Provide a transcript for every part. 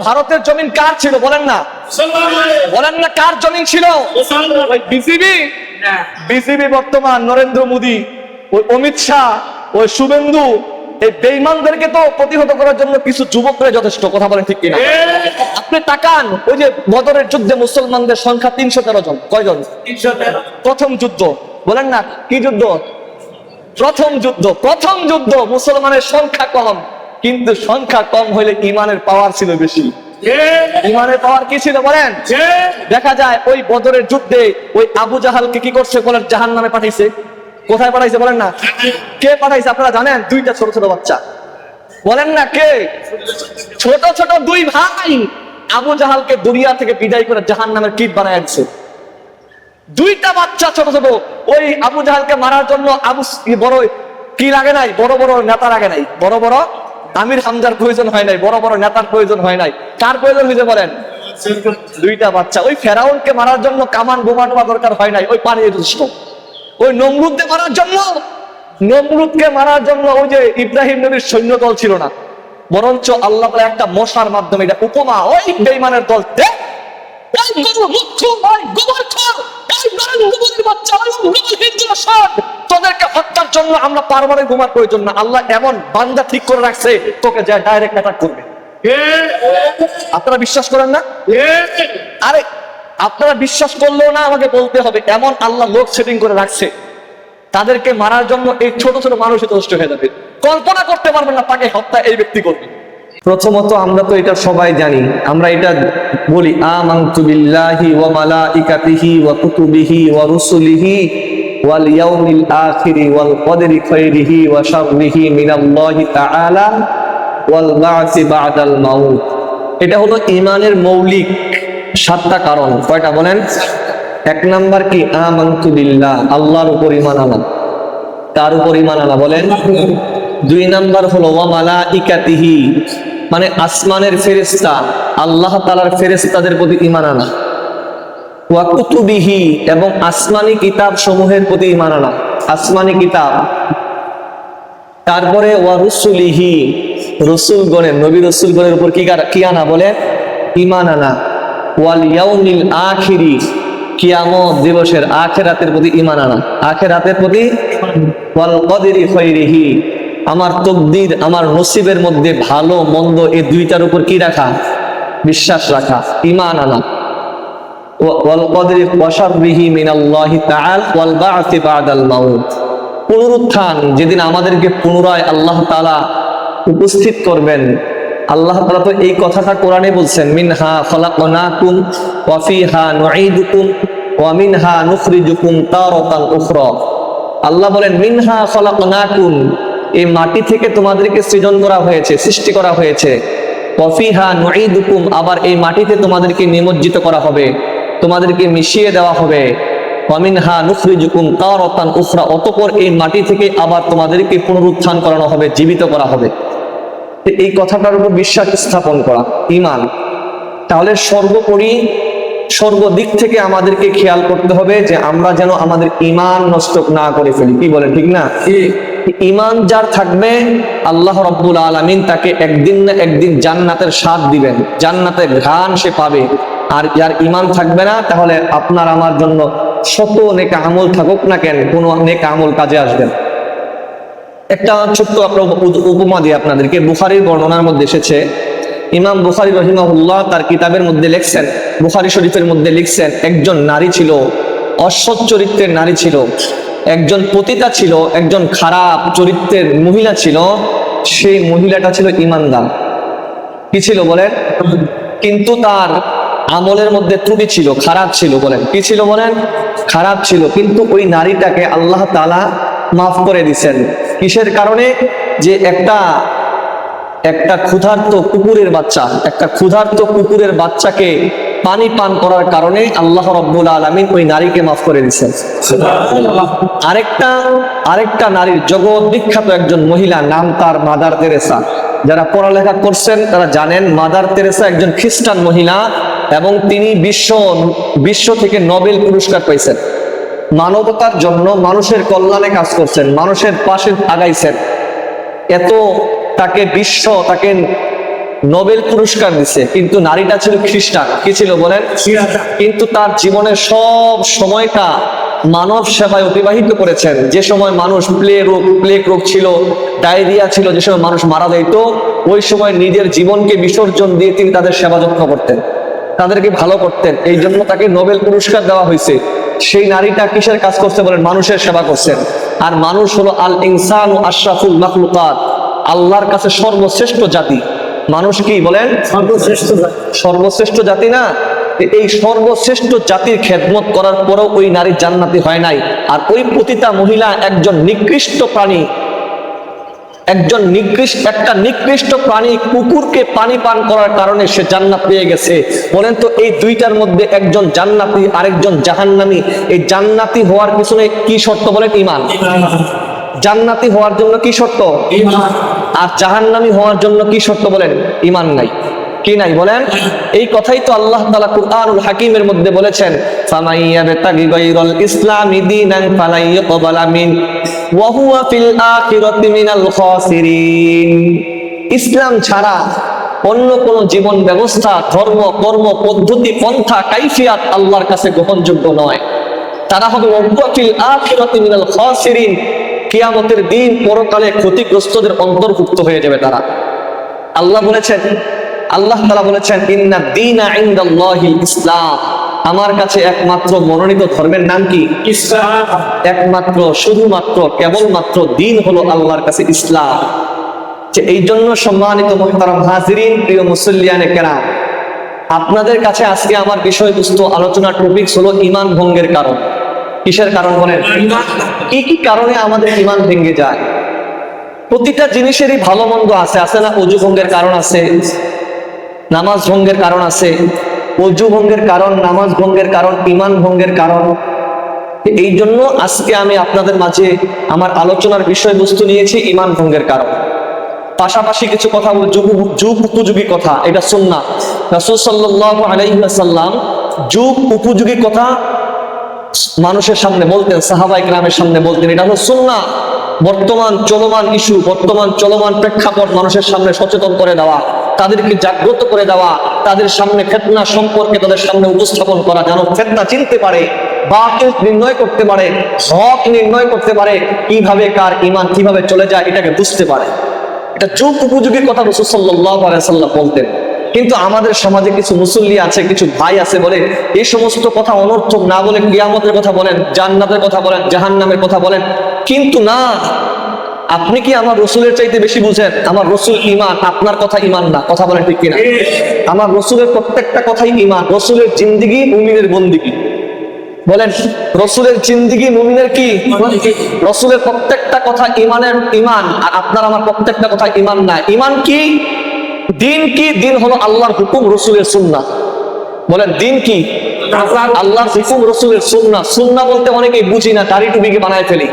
ভারতের জমিন কার ছিল বলেন না? বলেন না কার জমিন ছিল? ওই বিসিবি। বিসিবি বর্তমান নরেন্দ্র মোদী, ওই অমিত শাহ, ওই শুভেন্দু, এই বেঈমানদেরকে তো প্রতিহত করার জন্য কিছু যুবকরা যথেষ্ট। কথা বলেন ঠিক কিনা? আপনি তাকান, ওই যে বদরের যুদ্ধে মুসলমানদের সংখ্যা 313 জন। কয়জন? 313। প্রথম যুদ্ধ বলেন না কি যুদ্ধ? প্রথম যুদ্ধ মুসলমানের সংখ্যা কম, কিন্তু সংখ্যা কম হইলে ইমানের পাওয়ার ছিল বেশি। ইমানের পাওয়ার কি ছিল বলেন? দেখা যায় ওই বদরের যুদ্ধে ওই আবু জাহালকে কি করছে বলেন? জাহান্নামে পাঠাইছে। কোথায় পাঠাইছে বলেন না? কে পাঠাইছে আপনারা জানেন? দুইটা ছোট ছোট বাচ্চা। বলেন না কে? ছোট ছোট দুই ভাই আবু জাহালকে দুনিয়া থেকে বিদায় করে জাহান্নামের কীট বানায় দিচ্ছে। দুইটা বাচ্চা ছোট ছোট। ওই আবু জাহালকে মারার জন্য বড় কি লাগে নাই? বড় বড় নেতা লাগে নাই, বড় বড় আমির হামজার প্রয়োজন হয় নাই, বড় বড় নেতার প্রয়োজন হয় নাই। কার প্রয়োজন হয়েছে বলেন? দুইটা বাচ্চা। ওই ফেরাউনকে মারার জন্য কামান বোমা টোমা দরকার হয় নাই, ওই পানি যথেষ্ট। ওই নমরুদকে মারার জন্য ওই যে ইব্রাহিম নবীর সৈন্যদল ছিল না, বরঞ্চ আল্লাহ তাআলা একটা মশার মাধ্যমে এটা উপমা, ওই বেঈমানের দল তোদেরকে হত্যার জন্য আমরা পারমাণবিক বোমার প্রয়োজন না, আল্লাহ এমন বান্দা ঠিক করে রাখছে তোকে যা ডাইরেক্ট অ্যাটাক করবে। আপনারা বিশ্বাস করেন না? আরে আপনারা বিশ্বাস করলেও না, আমাকে বলতে হবে, এমন আল্লাহ লোক সেটিং করে রাখছে, তাদেরকে মারার জন্য এই ছোট ছোট মানুষ যথেষ্ট হয়ে যাবে। কল্পনা করতে পারবেন না তাকে হত্যা এই ব্যক্তি করবে। প্রথমত আমরা তো এটা সবাই জানি, আমরা এটা বলি আমানতু বিল্লাহি ওয়া মালাইকাতিহি ওয়া কুতুবিহি ওয়া রুসুলিহি ওয়াল ইয়াউমিল আখিরি ওয়াল কদরি খাইরিহি ওয়া শাররিহি মিনাল্লাহি তাআলা ওয়াল বা'সি বা'দাল মাউত। এটা হলো ঈমানের মৌলিক 7টা কারণ। কয়টা বলেন? 1 নাম্বার কি? আমানতু বিল্লাহ, আল্লাহর উপর ঈমান আনা। কার উপর ঈমান আনা বলেন? 2 নাম্বার হলো ওয়া মালাইকাতিহি, মানে আসমানের ফেরেশতা, আল্লাহ তাআলার ফেরেশতাদের প্রতি ঈমান আনা। ওয়া কুতুবিহি, এবং আসমানি কিতাব সমূহের প্রতি ঈমান আনা, আসমানি কিতাব। তারপরে ওয়া রুসুলিহি, রাসূলগণের, নবী রাসূলগণের উপর কি আনা বলে? ঈমান আনা। ওয়াল ইয়াউমিল আখিরি, কিয়ামত দিবসের, আখিরাতের প্রতি ঈমান আনা, আখিরাতের প্রতি। ওয়াল কদরি খাইরিহি, আমার তকদির, আমার নসিবের মধ্যে ভালো মন্দ, এই দুইটার উপর কি রাখা? বিশ্বাস রাখা, ঈমান আনা। ওয়াল কদরি ওয়া শাররিহি মিনাল্লাহি তাআলা ওয়াল বা'সি বা'দাল মাউত, পুনরুত্থান, যেদিন আমাদেরকে পুনরায় আল্লাহ তাআলা উপস্থিত করবেন। আল্লাহ তাআলা তো এই কথাটা কোরআনে বলছেন, মিনহা খালাকনাকুম ওয়া ফিহা নুঈদুকুম ওয়া মিনহা নুখরিজুকুম তারাতান উখরা। আল্লাহ বলেন মিনহা খালাকনাকুম, এই মাটি থেকে তোমাদেরকে সৃজন করা হয়েছে, সৃষ্টি করা হয়েছে। ওয়া ফিহা নুঈদুকুম, আবার এই মাটিতে তোমাদেরকে নিমজ্জিত করা হবে, তোমাদেরকে মিশিয়ে দেওয়া হবে। ওয়া মিনহা নুখরিজুকুম তারাতান উখরা, অতঃপর এই মাটি থেকে আবার তোমাদেরকে পুনরুত্থান করানো হবে, জীবিত করা হবে। এই কথাটার উপর বিশ্বাস স্থাপন করা ঈমান। তাহলে সর্বোপরি সর্বদিক থেকে আমাদেরকে খেয়াল করতে হবে যে আমরা যেন আমাদের ঈমান নষ্ট না করে ফেলি। কি বলেন, ঠিক না? ঈমান যার থাকবে, আল্লাহ রাব্বুল আলামিন তাকে একদিন না একদিন জান্নাতের স্বাদ দিবেন, জান্নাতের ঘ্রাণ সে পাবে। আর যার ঈমান থাকবে না, তাহলে আপনার আমার জন্য শত নেক আমল থাকুক না কেন, কোনো নেক আমল কাজে আসবে না। একটা ছোট্ট আপনার উপমা দিয়ে আপনাদেরকে, বুখারীর বর্ণনার মধ্যে এসেছে, ইমাম বুখারী রাহিমাহুল্লাহ তার কিতাবের মধ্যে লিখছেন, বুখারী শরীফের মধ্যে লিখছেন, একজন নারী ছিল, অসৎ চরিত্রের নারী ছিল, একজন পতিতা ছিল, একজন খারাপ চরিত্রের মহিলা ছিল। সেই মহিলাটা ছিল ঈমানদার। কি ছিল বলেন? কিন্তু তার আমলের মধ্যে ত্রুটি ছিল, খারাপ ছিল। বলেন কি ছিল? বলেন খারাপ ছিল। কিন্তু ওই নারীটাকে আল্লাহ তাআলা মাফ করে দিয়েছেন। কিসের কারণে? যে একটা ক্ষুধার্ত কুকুরের বাচ্চাকে পানি পান করার কারণে আল্লাহ রাব্বুল আলামিন ওই নারীকে মাফ করে দিয়েছেন। আরেকটা নারীর, জগৎ বিখ্যাত একজন মহিলা, নাম তার মাদার তেরেসা। যারা পড়ালেখা করছেন তারা জানেন মাদার তেরেসা একজন খ্রিস্টান মহিলা, এবং তিনি বিশ্ব থেকে নোবেল পুরস্কার পাইছেন। মানবতার জন্য, মানুষের কল্যাণে কাজ করছেন, মানুষের পাশে আগাইছেন। এত তাকে নোবেল পুরস্কার দিছে, কিন্তু নারীটা ছিল খ্রিস্টান। কি ছিল বলেন? কিন্তু তার জীবনের সব সময়টা মানব সেবায় অতিবাহিত করেছেন। যে সময় মানুষ প্লেগ রোগ ছিল, ডায়রিয়া ছিল, যে সময় মানুষ মারা যেত, ওই সময় নিজের জীবনকে বিসর্জন দিয়ে তিনি তাদের সেবা যত্ন করতেন, তাদেরকে ভালো করতেন। এই জন্য তাকে নোবেল পুরস্কার দেওয়া হয়েছে। সেই নারীটা কিসের কাজ করছে বলেন? মানুষের সেবা করছেন। আর মানুষ হলো আল ইনসানু আশরাফুল মাখলুকাত, আল্লাহর কাছে সর্বশ্রেষ্ঠ জাতি। মানুষ কি বলেন? সর্বশ্রেষ্ঠ জাতি না? এই সর্বশ্রেষ্ঠ জাতির খেদমত করার পরেও ওই নারী জান্নাতি হয় নাই। আর ওই পতিতা মহিলা একজন নিকৃষ্ট প্রাণী, একটা নিকৃষ্ট প্রাণী কুকুরকে পানি পান করার কারণে সে জান্নাত পেয়ে গেছে। বলেন তো এই দুইটার মধ্যে একজন জান্নাতি আরেকজন জাহান্নামী, এই জান্নাতি হওয়ার পিছনে কি শর্ত বলেন? ঈমান। জান্নাতি হওয়ার জন্য কি শর্ত? ঈমান। আর জাহান্নামী হওয়ার জন্য কি শর্ত বলেন? ঈমান নাই। কি নাই বলেন? এই কথাই তো আল্লাহ তাআলা কুরআনুল হাকিমের মধ্যে বলেছেন, ফামাইয়াবতাগি গায়রাল ইসলামি দীনান ফালাই ইউকবালা মিন ওয়া হুয়া ফিল আখিরাতি মিনাল খাসিরিন। ইসলাম ছাড়া অন্য কোন জীবন ব্যবস্থা, ধর্ম, কর্ম, পদ্ধতি, পন্থা, কাইফিয়াত আল্লাহর কাছে গ্রহণযোগ্য নয়। তারা হবে ওয়া হুয়া ফিল আখিরাতি মিনাল খাসিরিন, কিয়ামতের দিন পরকালে ক্ষতিগ্রস্তদের অন্তর্ভুক্ত হয়ে যাবে তারা। আল্লাহ বলেছেন, আল্লাহ তাআলা বলেছেন, ইন্না দীনা ইনদাল্লাহিল ইসলাম, আমার কাছে একমাত্র মনোনীত ধর্মের নাম কি? ইসলাম। একমাত্র, শুধুমাত্র, কেবলমাত্র দিন হলো আল্লাহর কাছে ইসলাম। যে এই জন্য সম্মানিত মুহতারাম হাজিরিন, প্রিয় মুসল্লিয়ানে কেরাম, আপনাদের কাছে আজকে আমার বিষয়বস্তু আলোচনার টপিক হলো ঈমান ভঙ্গের কারণ। কিসের কারণ বলেন? কি কি কারণে আমাদের ঈমান ভেঙে যায়? প্রতিটা জিনিসেরই ভালো মন্দ আছে, আছে না? অজু ভঙ্গের কারণ আছে, নামাজ ভঙ্গের কারণ আছে। অজু ভঙ্গের কারণ, নামাজ ভঙ্গের কারণ, ঈমান ভঙ্গের কারণ। এই জন্য আজকে আমি আপনাদের মাঝে আমার আলোচনার বিষয়বস্তু নিয়েছি ঈমান ভঙ্গের কারণ। পাশাপাশি কিছু কথা বলবো, যুগ উপযোগী কথা, এটা সুন্নাহ। রাসূল সাল্লাল্লাহু আলাইহি ওয়াসাল্লাম যুগ উপযোগী কথা মানুষের সামনে বলতেন, সাহাবায়ে কেরামের সামনে বলতেন। এটা হলো সুন্নাহ। বর্তমান চলমান ইস্যু, বর্তমান চলমান প্রেক্ষাপট মানুষের সামনে সচেতন করে দেওয়া, তাদেরকে জাগ্রত করে দেওয়া, তাদের সামনে ফিতনা সম্পর্কে তাদের সামনে উপস্থাপন করা, যেন ফিতনা চিনতে পারে, বাতিল নির্ণয় করতে পারে, হক নির্ণয় করতে পারে, কিভাবে কার ঈমান কিভাবে চলে যায় এটাকে বুঝতে পারে। এটা যুগ উপযোগী কথা রাসূল সাল্লাল্লাহু আলাইহি ওয়াসাল্লাম বলতেন। কিন্তু আমাদের সমাজে কিছু মুসল্লি আছে, কিছু ভাই আছে, বলে এই সমস্ত কথা অনর্থক না বলে কিয়ামতের কথা বলেন, জান্নাতের কথা বলেন, জাহান্নামের কথা বলেন। কিন্তু না, আপনি কি আমার রসুলের চাইতে বেশি বুঝেন? আমার রসুল ঈমান, আপনার কথা ঈমান না। কথা বলেন ঠিক কিনা? আমার রসুলের প্রত্যেকটা কথাই ঈমান। রসুলের জিন্দেগি মুমিনের বন্দেগী। বলেন, রসুলের জিন্দেগি মুমিনের কি? রসুলের প্রত্যেকটা কথা ঈমানের ঈমান, আর আপনার আমার প্রত্যেকটা কথা ঈমান না। ঈমান কি? দিন কি? দিন হলো আল্লাহর হুকুম, রসুলের সুন্নাহ। বলেন, দিন কি? আল্লাহর হুকুম, রসুলের সুন্নাহ। সুন্নাহ বলতে অনেকেই বুঝি না, দাড়ি টুপিকে বানায় ফেলি।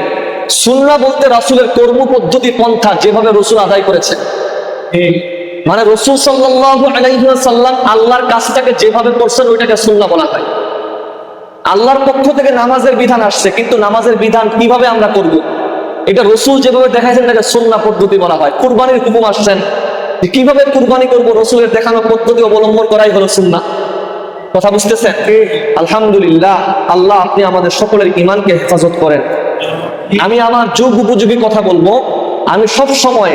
সুন্নাহ বলতে রাসূলের কর্ম পদ্ধতি, পন্থা, যেভাবে রসুল আদায় করেছে। মানে রসুল সাল্লাল্লাহু আলাইহি ওয়াসাল্লাম আল্লাহর কাজটাকে যেভাবে করছেন ওইটাকে সুন্নাহ বলা হয়। আল্লাহর পক্ষ থেকে নামাজের বিধান আসছে, কিন্তু নামাজের বিধান কিভাবে আমরা করব, এটা রসুল যেভাবে দেখাইছেন এটাকে সুন্নাহ পদ্ধতি বলা হয়। কুরবানির হুকুম আসছেন, কিভাবে কুরবানি করব রসুলের দেখানো পদ্ধতি অবলম্বন করাই হলো সুন্নাহ। কথা বুঝতেছেন? আলহামদুলিল্লাহ, আল্লাহ আপনি আমাদের সকলের ঈমানকে হেফাজত করেন। আমি আমার যুগ উপযোগী কথা বলবো। আমি সব সময়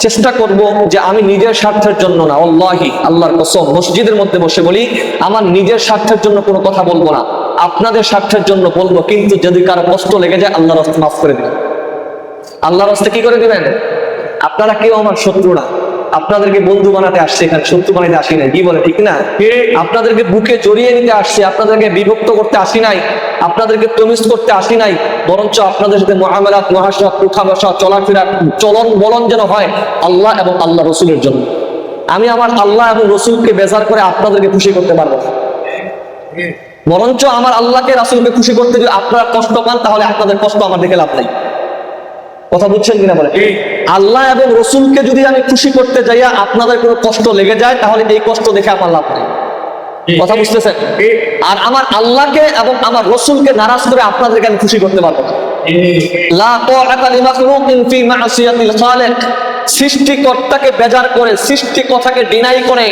চেষ্টা করব যে আমি নিজের স্বার্থের জন্য না, আল্লাহি, আল্লাহর কসম, মসজিদের মধ্যে বসে বলি, আমার নিজের স্বার্থের জন্য কোনো কথা বলবো না, আপনাদের স্বার্থের জন্য বলবো। কিন্তু যদি কারো কষ্ট লেগে যায়, আল্লাহর রাস্তে মাফ করে দিবেন। আল্লাহর রাস্তে কি করে দিবেন? আপনারা কেউ আমার শত্রু না, আপনাদেরকে বন্ধু বানাতে আসছে, এখানে শত্রু বানাতে আসি নাই। কি বলে ঠিক না? আপনাদেরকে বুকে জড়িয়ে নিতে আসছে, আপনাদেরকে বিভক্ত করতে আসি নাই, আপনাদেরকে তমিজ করতে আসি নাই। বরঞ্চ আপনাদের সাথে মুআমালাত, মুহাসাব, উঠা বসা, চলাফেরা, চলন বলন যেন হয় আল্লাহ এবং আল্লাহ রসুলের জন্য। আমি আমার আল্লাহ এবং রসুলকে বেজার করে আপনাদেরকে খুশি করতে পারবো না। বরঞ্চ আমার আল্লাহকে, রাসূলকে খুশি করতে যদি আপনারা কষ্ট পান, তাহলে আপনাদের কষ্ট আমার দেখে লাভ নাই। কথা বুঝছেন কিনা বলে? আল্লাহ এবং রসুলকে যদি আমি খুশি করতে যাইয়া আপনাদের কোনো কষ্ট লেগে যায়, তাহলে এই কষ্ট দেখে আমার লাভ নেই। কথা বুঝতেছেন? আর আমার আল্লাহকে এবং আমার রসুলকে নারাজ করে আপনাদেরকে আমি খুশি করতে পারবো না। লা তাআতা লিমাখলুকিন ফি মা'সিয়াতিল খালিক। সৃষ্টিকর্তাকে বেজার করে, সৃষ্টিকর্তাকে ডিনাই করে,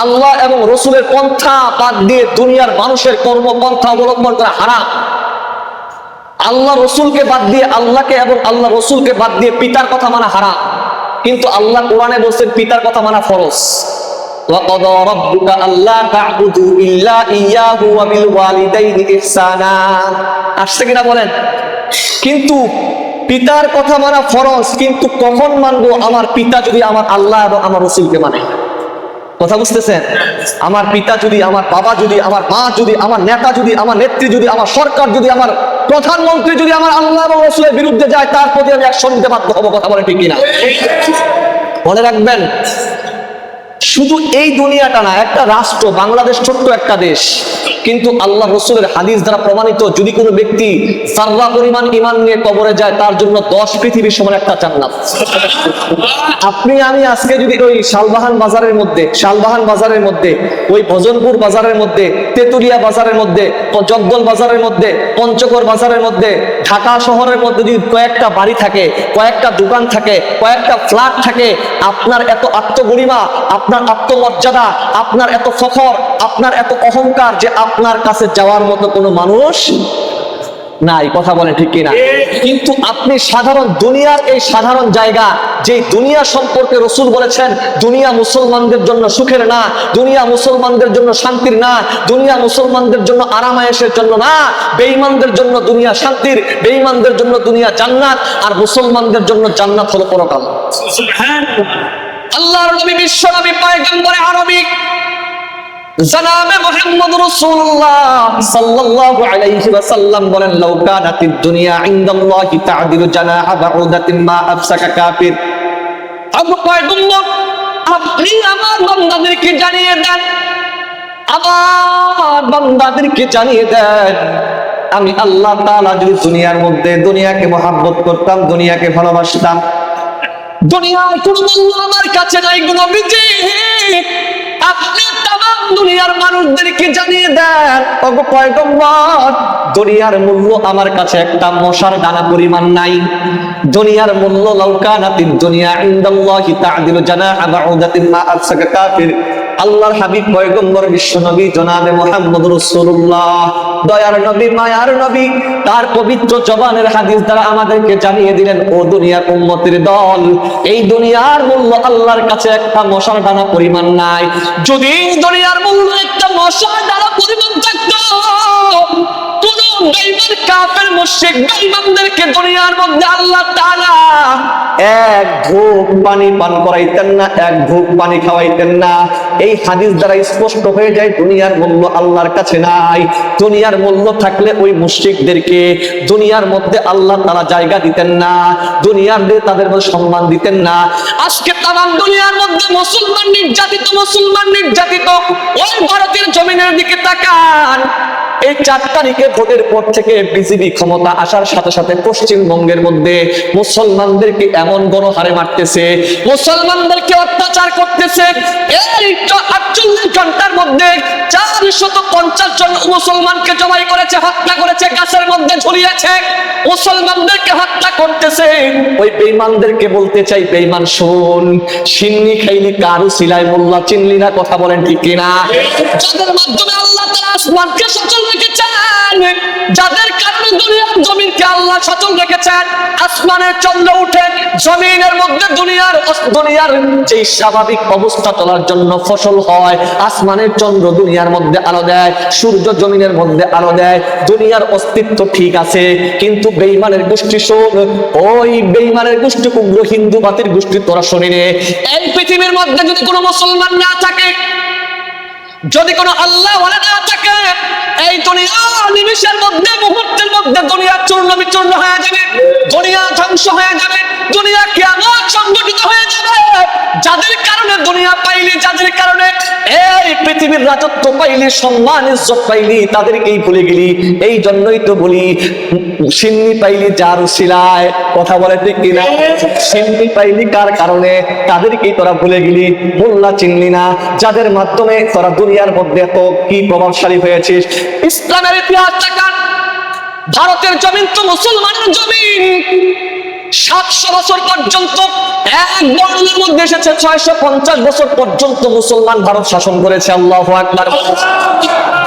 আল্লাহ এবং রসুলের পন্থা বাদ দিয়ে দুনিয়ার মানুষের কর্মপন্থা অবলম্বন করা হারাম। আল্লাহ রসুলকে বাদ দিয়ে, আল্লাহকে এবং আল্লাহ রসুলকে বাদ দিয়ে পিতার কথা মানা হারাম। কিন্তু আল্লাহ কোরআনে বলছেন পিতার কথা মানা ফরজ। وَقَضَى رَبُّكَ أَلَّا تَعْبُدُوا إِلَّا إِيَّاهُ وَبِالْوَالِدَيْنِ إِحْسَانًا। আসছে কিনা বলেন? কিন্তু পিতার কথা মানা ফরজ, কিন্তু কখন মানবো? আমার পিতা যদি আমার আল্লাহ এবং আমার রসুলকে মানে। কথা বুঝতেছেন? আমার পিতা যদি, আমার বাবা যদি, আমার মা যদি, আমার নেতা যদি, আমার নেত্রী যদি, আমার সরকার যদি, আমার প্রধানমন্ত্রী যদি আমার আল্লাহ এবং রসুলের বিরুদ্ধে যায়, তার প্রতি আমি অ্যাকশন নিতে বাধ্য হবো। কথা বলে ঠিক কিনা? মনে রাখবেন, শুধু এই দুনিয়াটা না, একটা রাষ্ট্র বাংলাদেশ ছোট্ট একটা দেশ, কিন্তু আল্লাহ রসুলের হাদিস দ্বারা প্রমাণিত যদি কোনো ব্যক্তি যাররা পরিমাণ ঈমান নিয়ে কবরে যায়, তার জন্য 10 পৃথিবীর সমান একটা জান্নাত। আপনি আমি আজকে যদি ওই শালবাহান বাজারের মধ্যে, ওই ভজনপুর বাজারের মধ্যে, তেতুলিয়া বাজারের মধ্যে, জগদল বাজারের মধ্যে, পঞ্চগড় বাজারের মধ্যে, ঢাকা শহরের মধ্যে যদি কয়েকটা বাড়ি থাকে, কয়েকটা দোকান থাকে, কয়েকটা ফ্ল্যাট থাকে, আপনার এত আত্মগরিমা, আপনার আত্মমর্যাদা, আপনার এত ফখর, আপনার এত অহংকার যে আপনার কাছে যাওয়ার মতো কোনো মানুষ নাই। কথা বলে ঠিক কিনা? কিন্তু আপনি সাধারণ দুনিয়ার এই সাধারণ জায়গা, যে দুনিয়া সম্পর্কে রসুল বলেছেন দুনিয়া মুসলমানদের জন্য সুখের না, দুনিয়া মুসলমানদের জন্য শান্তির না, দুনিয়া মুসলমানদের জন্য আরামায়েশের জন্য না, বেঈমানদের জন্য দুনিয়া শান্তির, বেঈমানদের জন্য দুনিয়া জান্নাত, আর মুসলমানদের জন্য জান্নাত হলো পরকাল। আল্লাহর নবী, বিশ্ব নবী, পয়গম্বরে আরবী জনাবে মুহাম্মদ রাসূলুল্লাহ সাল্লাল্লাহু আলাইহি ওয়াসাল্লাম বলেন, লাউ কানাতিদ দুনিয়া ইনদাল্লাহি তা'দিলু জানাহা বাউদাতিন মা আফসাকা কাফির। আবু পয়গম্বর, আপনি আমার বান্দাদেরকে জানিয়ে দেন, আমার বান্দাদেরকে জানিয়ে দেন, আমি আল্লাহ তাআলা যদি দুনিয়ার মধ্যে দুনিয়াকে মহব্বত করতাম, দুনিয়াকে ভালোবাসতাম, দুনিয়ার কোন মূল্য আমার কাছে নাই গো নবীজি। আপনি তামাম দুনিয়ার মানুষদেরকে জানিয়ে দেন, ওগো পয়গম্বর, দুনিয়ার মূল্য আমার কাছে একটা মশার দানা পরিমাণ নাই। দুনিয়ার মূল্য, লাউ কানাতিদ দুনিয়া ইনদাল্লাহি তা'দিলু জানাহা বাউদাতিন মা আফসাকা কাফির। আল্লাহর হাবিব পয়গম্বর বিশ্ব নবী জনাবে মুহাম্মদ রাসূলুল্লাহ, দয়ার নবী, মায়ার নবী, তার পবিত্র জবানের হাদিস দ্বারা আমাদেরকে জানিয়ে দিলেন, ও দুনিয়ার উম্মতের দল, এই দুনিয়ার মূল্য আল্লাহর কাছে একটা মশার দানা পরিমাণ নাই। যদি দুনিয়ার মূল্য একটা মশার দানা পরিমাণ থাকতো, কোন বেঈমান কাফের মুশরিক বেঈমানদেরকে দুনিয়ার মধ্যে আল্লাহ তাআলা এক ঢোক পানি পান করাইতেন না, এক ঢোক পানি খাওয়াইতেন না। এই হাদিস দ্বারা স্পষ্ট হয়ে যায় দুনিয়ার মূল্য আল্লাহর কাছে নাই। দুনিয়ার মূল্য থাকলে ওই মুশরিকদেরকে দুনিয়ার মধ্যে আল্লাহ তাআলা জায়গা দিতেন না, দুনিয়ার দিয়ে তাদের মধ্যে সম্মান দিতেন না। আজকে তামাম দুনিয়ার মধ্যে মুসলমান নির্যাতিত, মুসলমান নির্যাতিত। ওই ভারতের জমিনের দিকে তাকান, এই 4 তারিখে ভোটের পর থেকে বিজেপি ক্ষমতা আসার সাথে সাথে পশ্চিমবঙ্গের মধ্যে মুসলমানদেরকে এমন গণহারে মারতেছে, মুসলমানদেরকে অত্যাচার করতেছে। এই 48 ঘন্টার মধ্যে 450 জন মুসলমানকে জবাই করেছে, হত্যা করেছে, গাছের মধ্যে ঝুলিয়েছে, মুসলমানদেরকে হত্যা করতেছে। ওই বেঈমানদেরকে বলতে চাই, বেঈমান শোন, সিন্নি খাইলি কারু সিলাই মোল্লা চিনলি না। কথা বলেন ঠিক কিনা? যাদের মাধ্যমে আল্লাহ তাআলা আসমানকে সচল রেখেছেন, যাদের কারণে দুনিয়ার জমিনকে আল্লাহ সচল রেখেছেন, আসমানের চন্দ্র উঠে জমিনের মধ্যে দুনিয়ার যে স্বাভাবিক অবস্থা চলার জন্য ফসল হয়, আসমানের চন্দ্র দুনিয়ার মধ্যে আলো দেয়, সূর্য জমিনের মধ্যে আলো দেয়, দুনিয়ার অস্তিত্ব ঠিক আছে। কিন্তু বেঈমানের গোষ্ঠী শোন, ওই বেঈমানের গোষ্ঠী উগ্র হিন্দুবাদের গোষ্ঠী তোরা শুনি রে, এই পৃথিবীর মধ্যে যদি কোনো মুসলমান না থাকে, যদি কোনো আল্লাহ ওয়ালা না থাকে, এই দুনিয়া নিমিষের মধ্যে, মুহূর্তের মধ্যে দুনিয়া চূর্ণ বিচূর্ণ হয়ে যাবে, দুনিয়া ধ্বংস হয়ে যাবে, দুনিয়া কিয়ামত সংঘটিত হয়ে যাবে। যাদের কারণে দুনিয়া পাইলি, যাদের কারণে এই পৃথিবীর রাজত্ব পাইলি, সম্মান ইজ্জত পাইলি, তাদেরকেই ভুলে গেলি। এই জন্যই তো বলি, সিন্নি পাইলি যার উসিলায়। কথা বলে ঠিক কিনা? সিন্নি পাইলি কার কারণে? তাদেরকেই তোরা ভুলে গেলি, মোল্লা চিনলি না, যাদের মাধ্যমে তোরা দুনিয়ার মধ্যে তো কি প্রভাবশালী হয়েছিস। ইসলামের ইতিহাস তাকান, ভারতের জমিন তো মুসলমানের জমিন, 700 বছর পর্যন্ত, এক বর্ণনার মধ্যে এসেছে 650 বছর পর্যন্ত মুসলমান ভারত শাসন করেছে। আল্লাহু আকবার।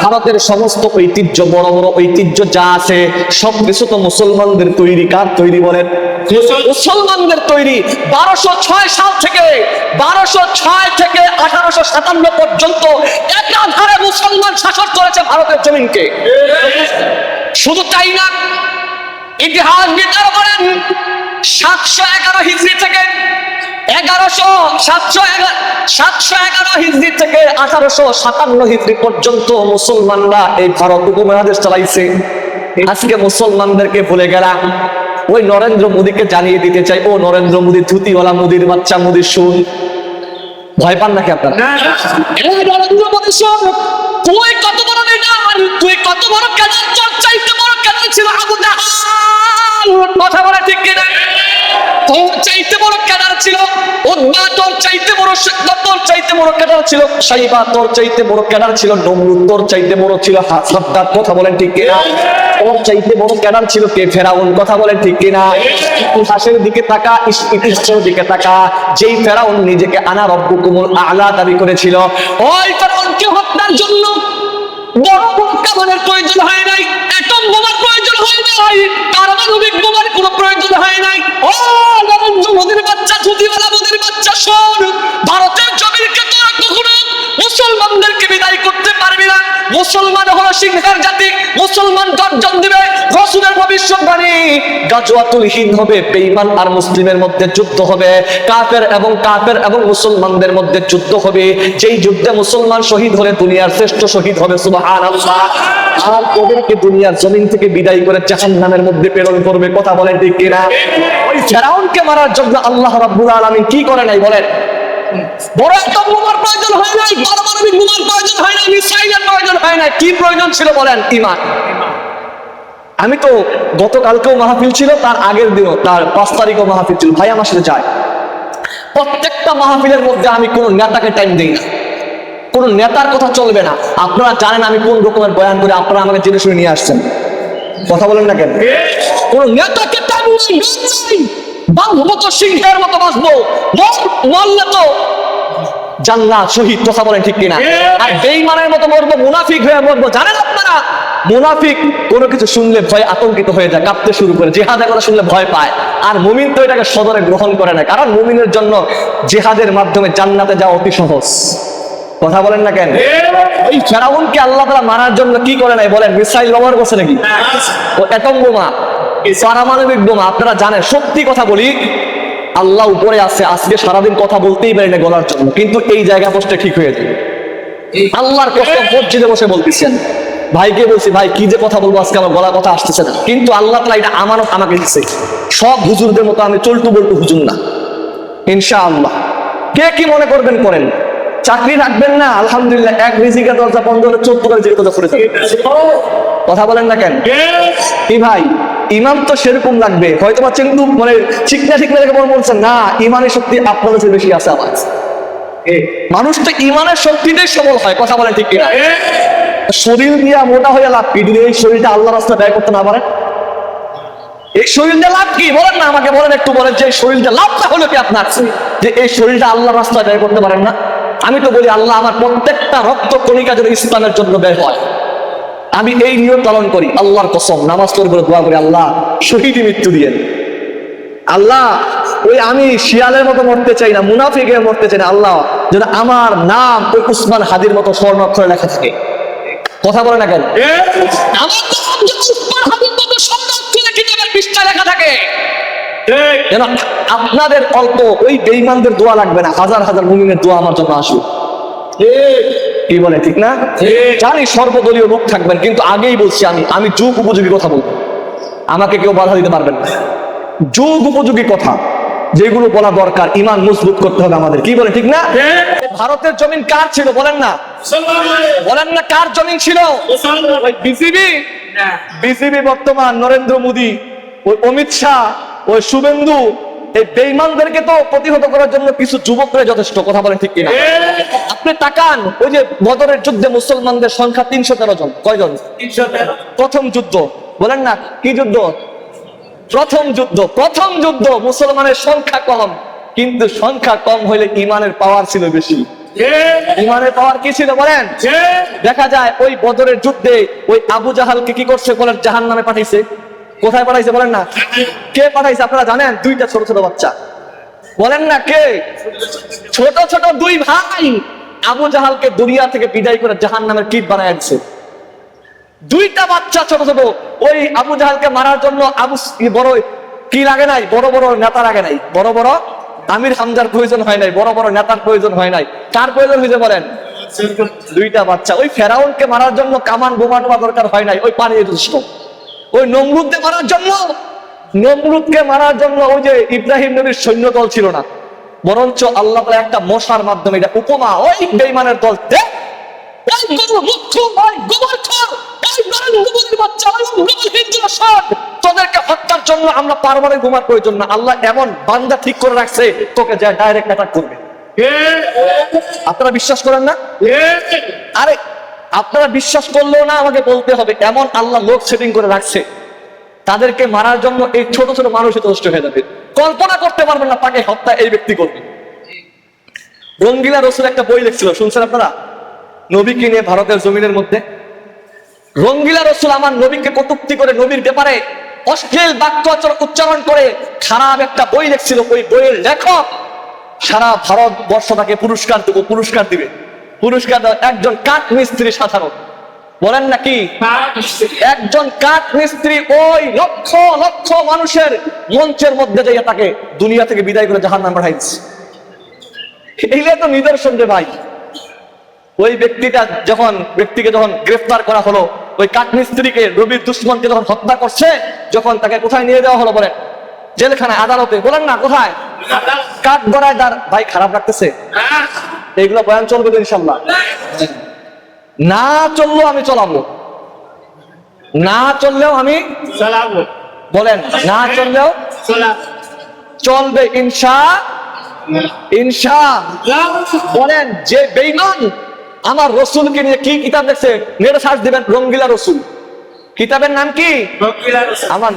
ভারতের সমস্ত ঐতিহ্য, বড় বড় ঐতিহ্য যা আছে সবকিছু তো মুসলমানদের তৈরি। কার তৈরি বলেন? মুসলমানদের তৈরি। 1206 সাল থেকে 1857 পর্যন্ত একাধারে মুসলমান শাসন করেছে ভারতের জমিনকে। শুধু তাই না, ইতিহাসবিদরা বলেন 711 হিজরি থেকে 711 হিজরি থেকে 1857 হিজরি পর্যন্ত মুসলমানরা এই ভারত উপমহাদেশ চালাইছে। আজকে মুসলমানদেরকে ভুলে গেলাম। ওই নরেন্দ্র মোদীকে জানিয়ে দিতে চাই, ও নরেন্দ্র মোদী, ধুতিওয়ালা মোদীর বাচ্চা, মোদীর শুন, ভয় পান নাকি আপনারা? নরেন্দ্র মোদী শুন, তুই কত বড় লিডার, তুই কত বড় ক্যাডার, তোর চাইতে বড় ক্যাডার ছিল আবু জাহল। কথা বলা ঠিক কিনা? তোর চাইতে বড় ক্যাডার ছিল উতবা, তোর চাইতে বড় শাইবা, তোর চাইতে বড় ক্যাডার ছিল শাইবা, তোর চাইতে বড় ক্যাডার ছিল নমরুদ, তোর চাইতে বড় ছিল সাদ্দাত। কথা বলেন ঠিক কিনা? ওর চাইতে বড় ক্যাডার ছিল কে? ফেরাউন। কথা বলেন ঠিক কিনা? ইতিহাসের দিকে তাকা, ইতিহাসের দিকে তাকা। যেই ফেরাউন নিজেকে আনা রব্বুকুমুল আলা দাবি করেছিল, ওই ফেরাউনকে হত্যার জন্য বড় বড় কামানের প্রয়োজন হয় নাই, অ্যাটম বোমার প্রয়োজন হয় নাই, পারমাণবিক বোমার কোনো প্রয়োজন হয় নাই। ও নরেন্দ্র মোদীর বাচ্চা, ধুতিওয়ালা মোদীর বাচ্চা, শোন, ভারতের জমিনকে তোরা কখনো মুসলমানদেরকে বিদায় করতে পারবি না। মুসলমান হলো সিংহের জাতি, মুসলমান গর্জন দিবে। রাসূলের ভবিষ্যৎবাণী, গাজওয়াতুল হিন্দ হবে, বেঈমান আর মুসলিমের মধ্যে যুদ্ধ হবে, কাফের এবং মুসলমানদের মধ্যে যুদ্ধ হবে। যেই যুদ্ধে মুসলমান শহীদ হলে দুনিয়ার শ্রেষ্ঠ শহীদ হবে। সুবহানাল্লাহ। আর ওদেরকে দুনিয়ার জমিন থেকে বিদায় করে জাহান্নামের মধ্যে প্রেরণ করবে। কথা বলেন ঠিক কিনা? ওই ফেরাউনকে মারার জন্য আল্লাহ রাব্বুল আলামিন কি করে নাই বলেন? বড় একটা বোমার প্রয়োজন হয় নাই, পারমাণবিক বোমার প্রয়োজন হয় নাই, মিসাইলের প্রয়োজন হয় নাই। কি প্রয়োজন ছিল বলেন? ঈমান। আমি তো গতকালকেও মাহফিল ছিল, তার আগের দিনও, তার 5 তারিখও মাহফিল ছিল। ভাই আমার সাথে যায়, প্রত্যেকটা মাহফিলের মধ্যে আমি কোন নেতাকে টাইম দিই না, কোন নেতার কথা চলবে না। আপনারা জানেন আমি কোন রকমের বয়ান করে, আপনারা আমাকে জেনে শুনে নিয়ে আসছেন। কথা বলেন না কেন? কোন নেতাকে টাইম নেই, বাঁচবো তো সিংহের মতো বাঁচবো, মরলে তো জান্নাত, শহীদ। কথা বলেন ঠিক কিনা? আর বেঈমানের মতো মরবো, মুনাফিক হয়ে মরবো। জানেন আপনারা, মুনাফিক কোনো কিছু শুনলে ভয় আতঙ্কিত হয়ে যায়, কাঁপতে শুরু করে, জিহাদের কথা শুনলে ভয় পায়। আর মুমিন তো এটাকে সদরে গ্রহণ করে না, কারণ মুমিনের জন্য জিহাদের মাধ্যমে জান্নাতে যাওয়া অতি সহজ। কথা বলেন না কেন? ওই ফেরাউনকে আল্লাহ তাআলা মারার জন্য কি করে নাই বলেন? মিসাইল ব্যবহার করছে নাকি? ও অ্যাটম বোমা, পারমাণবিক বোমা। আপনারা জানেন, সত্যি কথা বলি, আল্লাহ উপরে আছে। আজকে সারাদিন কথা বলতেই পারি না গলার জন্য, কিন্তু এই জায়গা বসতে ঠিক হয়ে যাবে। আল্লাহর কসম, মসজিদে বসে বলতেছেন, ভাইকে বলছি, ভাই কি যে কথা বলবো, আজকে আমার গলা কথা আসতেছে না। কিন্তু আল্লাহ তাআলা এটা আমানত আমাকে দিচ্ছে। সব হুজুরদের মতো আমি চলটু বলটু হুজুর না, ইনশাআল্লাহ। কে কি মনে করবেন করেন। চাকরি রাখবেন না, আলহামদুলিল্লাহ, এক রিজিকের দরজা বন্ধ হলে 14 রিজিকের দরজা খুলে যাবে। কথা বলেন না কেন? কি ভাই, ইমান তো সেরকম লাগবে। হয়তো বা কিন্তু মানে চিকনা দেখে বলছেন না, ইমানের শক্তি আপনাদের চেয়ে বেশি আছে আমার। মানুষ তো ইমানের শক্তিতেই সবল হয়। কথা বলেন ঠিক কিনা? শরীর দিয়া মোটা হয়ে লাভ কি, যদি এই শরীরটা আল্লাহ রাস্তায় ব্যয় করতে না পারেন? এই শরীরটা লাভ কি বলেন না, আমাকে বলেন, একটু বলেন যে শরীরটা লাভটা হলো কি আপনার, যে এই শরীরটা আল্লাহ রাস্তায় ব্যয় করতে পারেন না? আমি তো বলি, আল্লাহ আমার প্রত্যেকটা রক্ত কণিকা যদি ইসলামের জন্য ব্যয় হয়, আমি এই নিয়ম পালন করি। আল্লাহর কসম, নামাজ পড়ে দোয়া করি, আল্লাহ শহীদ মৃত্যু দিয়েন। আল্লাহ, ওই আমি শিয়ালের মতো মরতে চাই না, মুনাফিকের মরতে চাই না। আল্লাহ, যদি আমার নাম ওই উসমান হাদির মতো স্বর্ণ অক্ষরে লেখা থাকে। কথা বলে না কেন? আমার নাম যদি উসমান হাদির মতো স্বর্ণ অক্ষরে কিতাবের পৃষ্ঠায় লেখা থাকে, যেন আপনাদের অল্প ওই বেঈমানদের দোয়া লাগবে না, হাজার হাজার মুমিনের দোয়া আমার জন্য আসুক। কি বলে, ঠিক না? জানি সর্বদলীয় লোক থাকবেন, কিন্তু আগেই বলছি আমি যুগ উপযোগী কথা বলবো, আমাকে কেউ বাধা দিতে পারবেন না। যুগ উপযোগী কথা যেগুলো বলা দরকার, ইমান মজবুত করতে হবে আমাদের। কি বলে, ঠিক না? ভারতের জমিন কার ছিল বলেন না? বলেন না, কার জমিন ছিল? ওই বিসিবি বর্তমান নরেন্দ্র মোদী, ওই অমিত শাহ, ওই শুভেন্দু, এই বেঈমানদেরকে তো প্রতিহত করার জন্য কিছু যুবকরা যথেষ্ট। কথা বলেন ঠিক কিনা? আপনি তাকান, ওই যে বদরের যুদ্ধে মুসলমানদের সংখ্যা 313 জন। কয়জন? 313। প্রথম যুদ্ধ বলেন না, কি যুদ্ধ? প্রথম যুদ্ধ মুসলমানের সংখ্যা কম, কিন্তু সংখ্যা কম হইলে ইমানের পাওয়ার ছিল বেশি। ইমানের পাওয়ার কি ছিল বলেন? দেখা যায় ওই বদরের যুদ্ধে ওই আবু জাহালকে কি করছে বলেন? জাহান্নামে পাঠাইছে। কোথায় পাঠাইছে বলেন না? কে পাঠাইছে আপনারা জানেন? দুইটা ছোট ছোট বাচ্চা। বলেন না কে? ছোট ছোট দুই ভাই আবু জাহালকে দুনিয়া থেকে বিদায় করে জাহান্নামের কীট বানায় দিচ্ছে। দুইটা বাচ্চা ছোট ছোট। ওই আবু জাহালকে মারার জন্য বড় কি লাগে নাই? বড় বড় নেতা লাগে নাই, বড় বড় আমির হামজার প্রয়োজন হয় নাই, বড় বড় নেতার প্রয়োজন হয় নাই। কার প্রয়োজন হয়েছে বলেন? দুইটা বাচ্চা। ওই ফেরাউনকে মারার জন্য কামান বোমা টোমা দরকার হয় নাই, ওই পানি যথেষ্ট। ওই নমরুদকে মারার জন্য ওই যে ইব্রাহিম নবীর সৈন্য দল ছিল না, বরঞ্চ আল্লাহ তাআলা একটা মশার মাধ্যমে এটা উপমা, ওই বেঈমানের দল তোদেরকে হত্যার জন্য আমরা পারমাণবিক বোমার প্রয়োজন না, আল্লাহ এমন বান্দা ঠিক করে রাখছে তোকে যা ডাইরেক্ট অ্যাটাক করবে। আপনারা বিশ্বাস করেন না? আরে আপনারা বিশ্বাস করলেও না, আমাকে বলতে হবে এমন আল্লাহ লোক সেটিং করে রাখছে, তাদেরকে মারার জন্য এই ছোট ছোট মানুষই যথেষ্ট হয়ে যাবে। কল্পনা করতে পারবেন না তাকে হত্যা এই ব্যক্তি করবে। রঙ্গিলা রসুল একটা বই লিখছিল, শুনছেন আপনারা? নবীকে নিয়ে ভারতের জমিনের মধ্যে রঙ্গিলা রসুল আমার নবীকে কটূক্তি করে, নবীর ব্যাপারে অশ্লীল বাক্য উচ্চারণ করে খারাপ একটা বই লিখছিল। ওই বইয়ের লেখক সারা ভারতবর্ষ তাকে পুরস্কার দিবে। পুরস্কার একজন কাঠ মিস্ত্রি, সাধারণ বলেন নাকি? একজন কাঠ মিস্ত্রি ওই লক্ষ লক্ষ মানুষের মঞ্চের মধ্যে যাইয়া তাকে দুনিয়া থেকে বিদায় করে জাহান্নামে পাঠাইছে। এইলে তো নিদর্শন রে ভাই। ওই ব্যক্তিকে যখন গ্রেফতার করা হলো, ওই কাঠ মিস্ত্রিকে, নবীর দুশমনকে যখন হত্যা করছে, যখন তাকে কোথায় নিয়ে যাওয়া হলো বলেন? জেলখানায়, আদালতে। বলেন না কোথায়? কাঠ গড়ায় দাঁড়। ভাই খারাপ লাগতেছে? এইগুলো বয়ান চলবে তো ইনশাল্লাহ? না চললেও আমি চলাবো, না চললেও আমি চালাবো। বলেন না চললেও চলবে ইনশাআল্লাহ। বলেন যে বেঈমান আমার রসুলকে নিয়ে কি কিতাব লিখছে, নেটে সার্চ দিবেন, রঙ্গিলা রসুল। কিতাবের নাম কি? আমার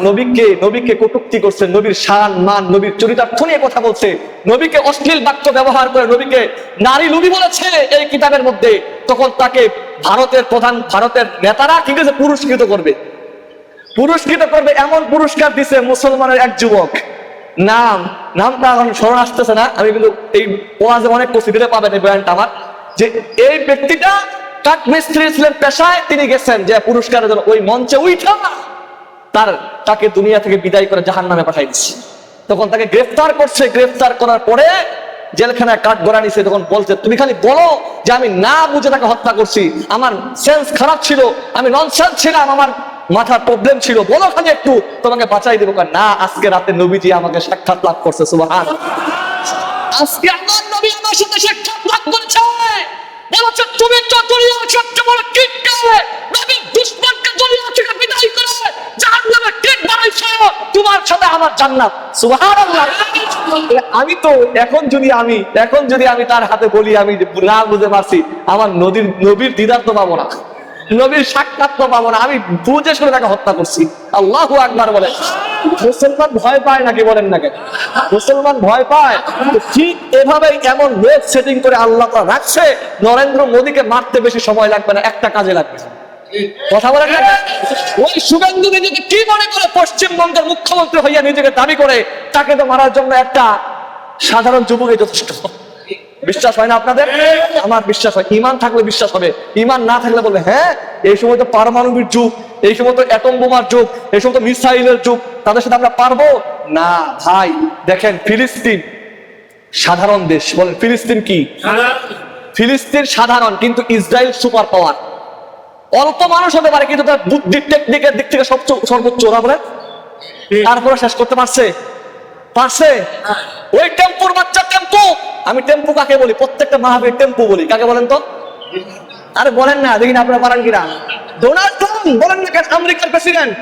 নবীকে কটূক্তি করছে, নবীর শান মান, নবীর চরিতার্থ নিয়ে কথা বলছে, নবীকে অশ্লীল বাক্য ব্যবহার করে নবীকে নারী লোভী বলেছে এই কিতাবের মধ্যে। তখন তাকে ভারতের নেতারা কি করেছে? পুরস্কৃত করবে। এমন পুরস্কার দিছে মুসলমানের এক যুবক, নামটা এখন স্মরণ আসতেছে না, আমি কিন্তু এই ওয়াজে অনেক কসিদে পাবেন এই বয়ানটা আমার, যে এই ব্যক্তিটা কাঠ মিস্ত্রি ছিলেন পেশায়, তিনি গেছেন যে পুরস্কারের জন্য ওই মঞ্চে উঠা তাকে দুনিয়া থেকে বিদায় করে জাহান্নামে পাঠাই দিচ্ছে। তখন তাকে গ্রেফতার করছে, গ্রেফতার করার পরে জেলখানায় কাঠ গড়া নিছে। তখন বলছে, তুমি খালি বলো যে আমি না বুঝে তাকে হত্যা করছি, আমার সেন্স খারাপ ছিল, আমি ননসেন্স ছিলাম, আমার মাথার প্রবলেম ছিল, বলো খালি একটু, তোমাকে বাঁচাই দেবো। না, আজকে রাতে নবীজি আমাকে সাক্ষাৎ লাভ করছে। সুবহানাল্লাহ। আজকে আমার নবী আমার সাথে সাক্ষাৎ লাভ করেছে। বলছে তুমি তো দুনিয়ার সবচেয়ে বড় কিটকার, নবীর দুশমনকে দুনিয়া থেকে বিদায় করে জাহান্নামে কিট বানাইছো, তোমার সাথে আমার জান্নাত। সুবহানাল্লাহ। আমি তো এখন যদি আমি তার হাতে বলি আমি না বুঝে পারছি, আমার নবীর দিদার তো পাবো না, নবীর সাক্ষাৎ তো পাবো না, আমি বুঝে শুনে তাকে হত্যা করছি। আল্লাহু আকবার বলে। মুসলমান ভয় পায় নাকি? বলেন না কেন মুসলমান ভয় পায়? ঠিক এভাবেই এমন লোক সেটিং করে আল্লাহ তাআলা রাখছে, নরেন্দ্র মোদীকে মারতে বেশি সময় লাগবে না, একটা কাজে লাগবে। কথা বলেন না? ওই শুভেন্দু নিজেকে কি মনে করে পশ্চিমবঙ্গের মুখ্যমন্ত্রী হইয়া নিজেকে দাবি করে, তাকে তো মারার জন্য একটা সাধারণ যুবকই যথেষ্ট। বিশ্বাস হয় না আপনাদের? আমার বিশ্বাস হয়। ইমান থাকলে বিশ্বাস হবে, ইমান না থাকলে বলবে হ্যাঁ এই সময় তো পারমাণবিক যুগ, এই সময় তো অ্যাটম বোমার যুগ, এই সময় তো মিসাইলের যুগ, তাদের সাথে আমরা পারবো না। ভাই দেখেন, ফিলিস্তিন সাধারণ দেশ, বলেন ফিলিস্তিন কি? ফিলিস্তিন সাধারণ, কিন্তু ইসরায়েল সুপার পাওয়ার। অল্প মানুষ হতে পারে, কিন্তু তার বুদ্ধির টেকনিকের দিক থেকে সর্বোচ্চ। ওরা বলে তারপরে শেষ করতে পারছে। ওই টেম্পুর বাচ্চা, টেম্পু, আমি টেম্পু কাকে বলি? প্রত্যেকটা মাহফিলে টেম্পু বলি। কাকে বলেন তো? আরে বলেন না, দেখি না আপনারা পারেন কিনা। ডোনাল্ড ট্রাম্প বলেন না কেন? আমেরিকার প্রেসিডেন্ট।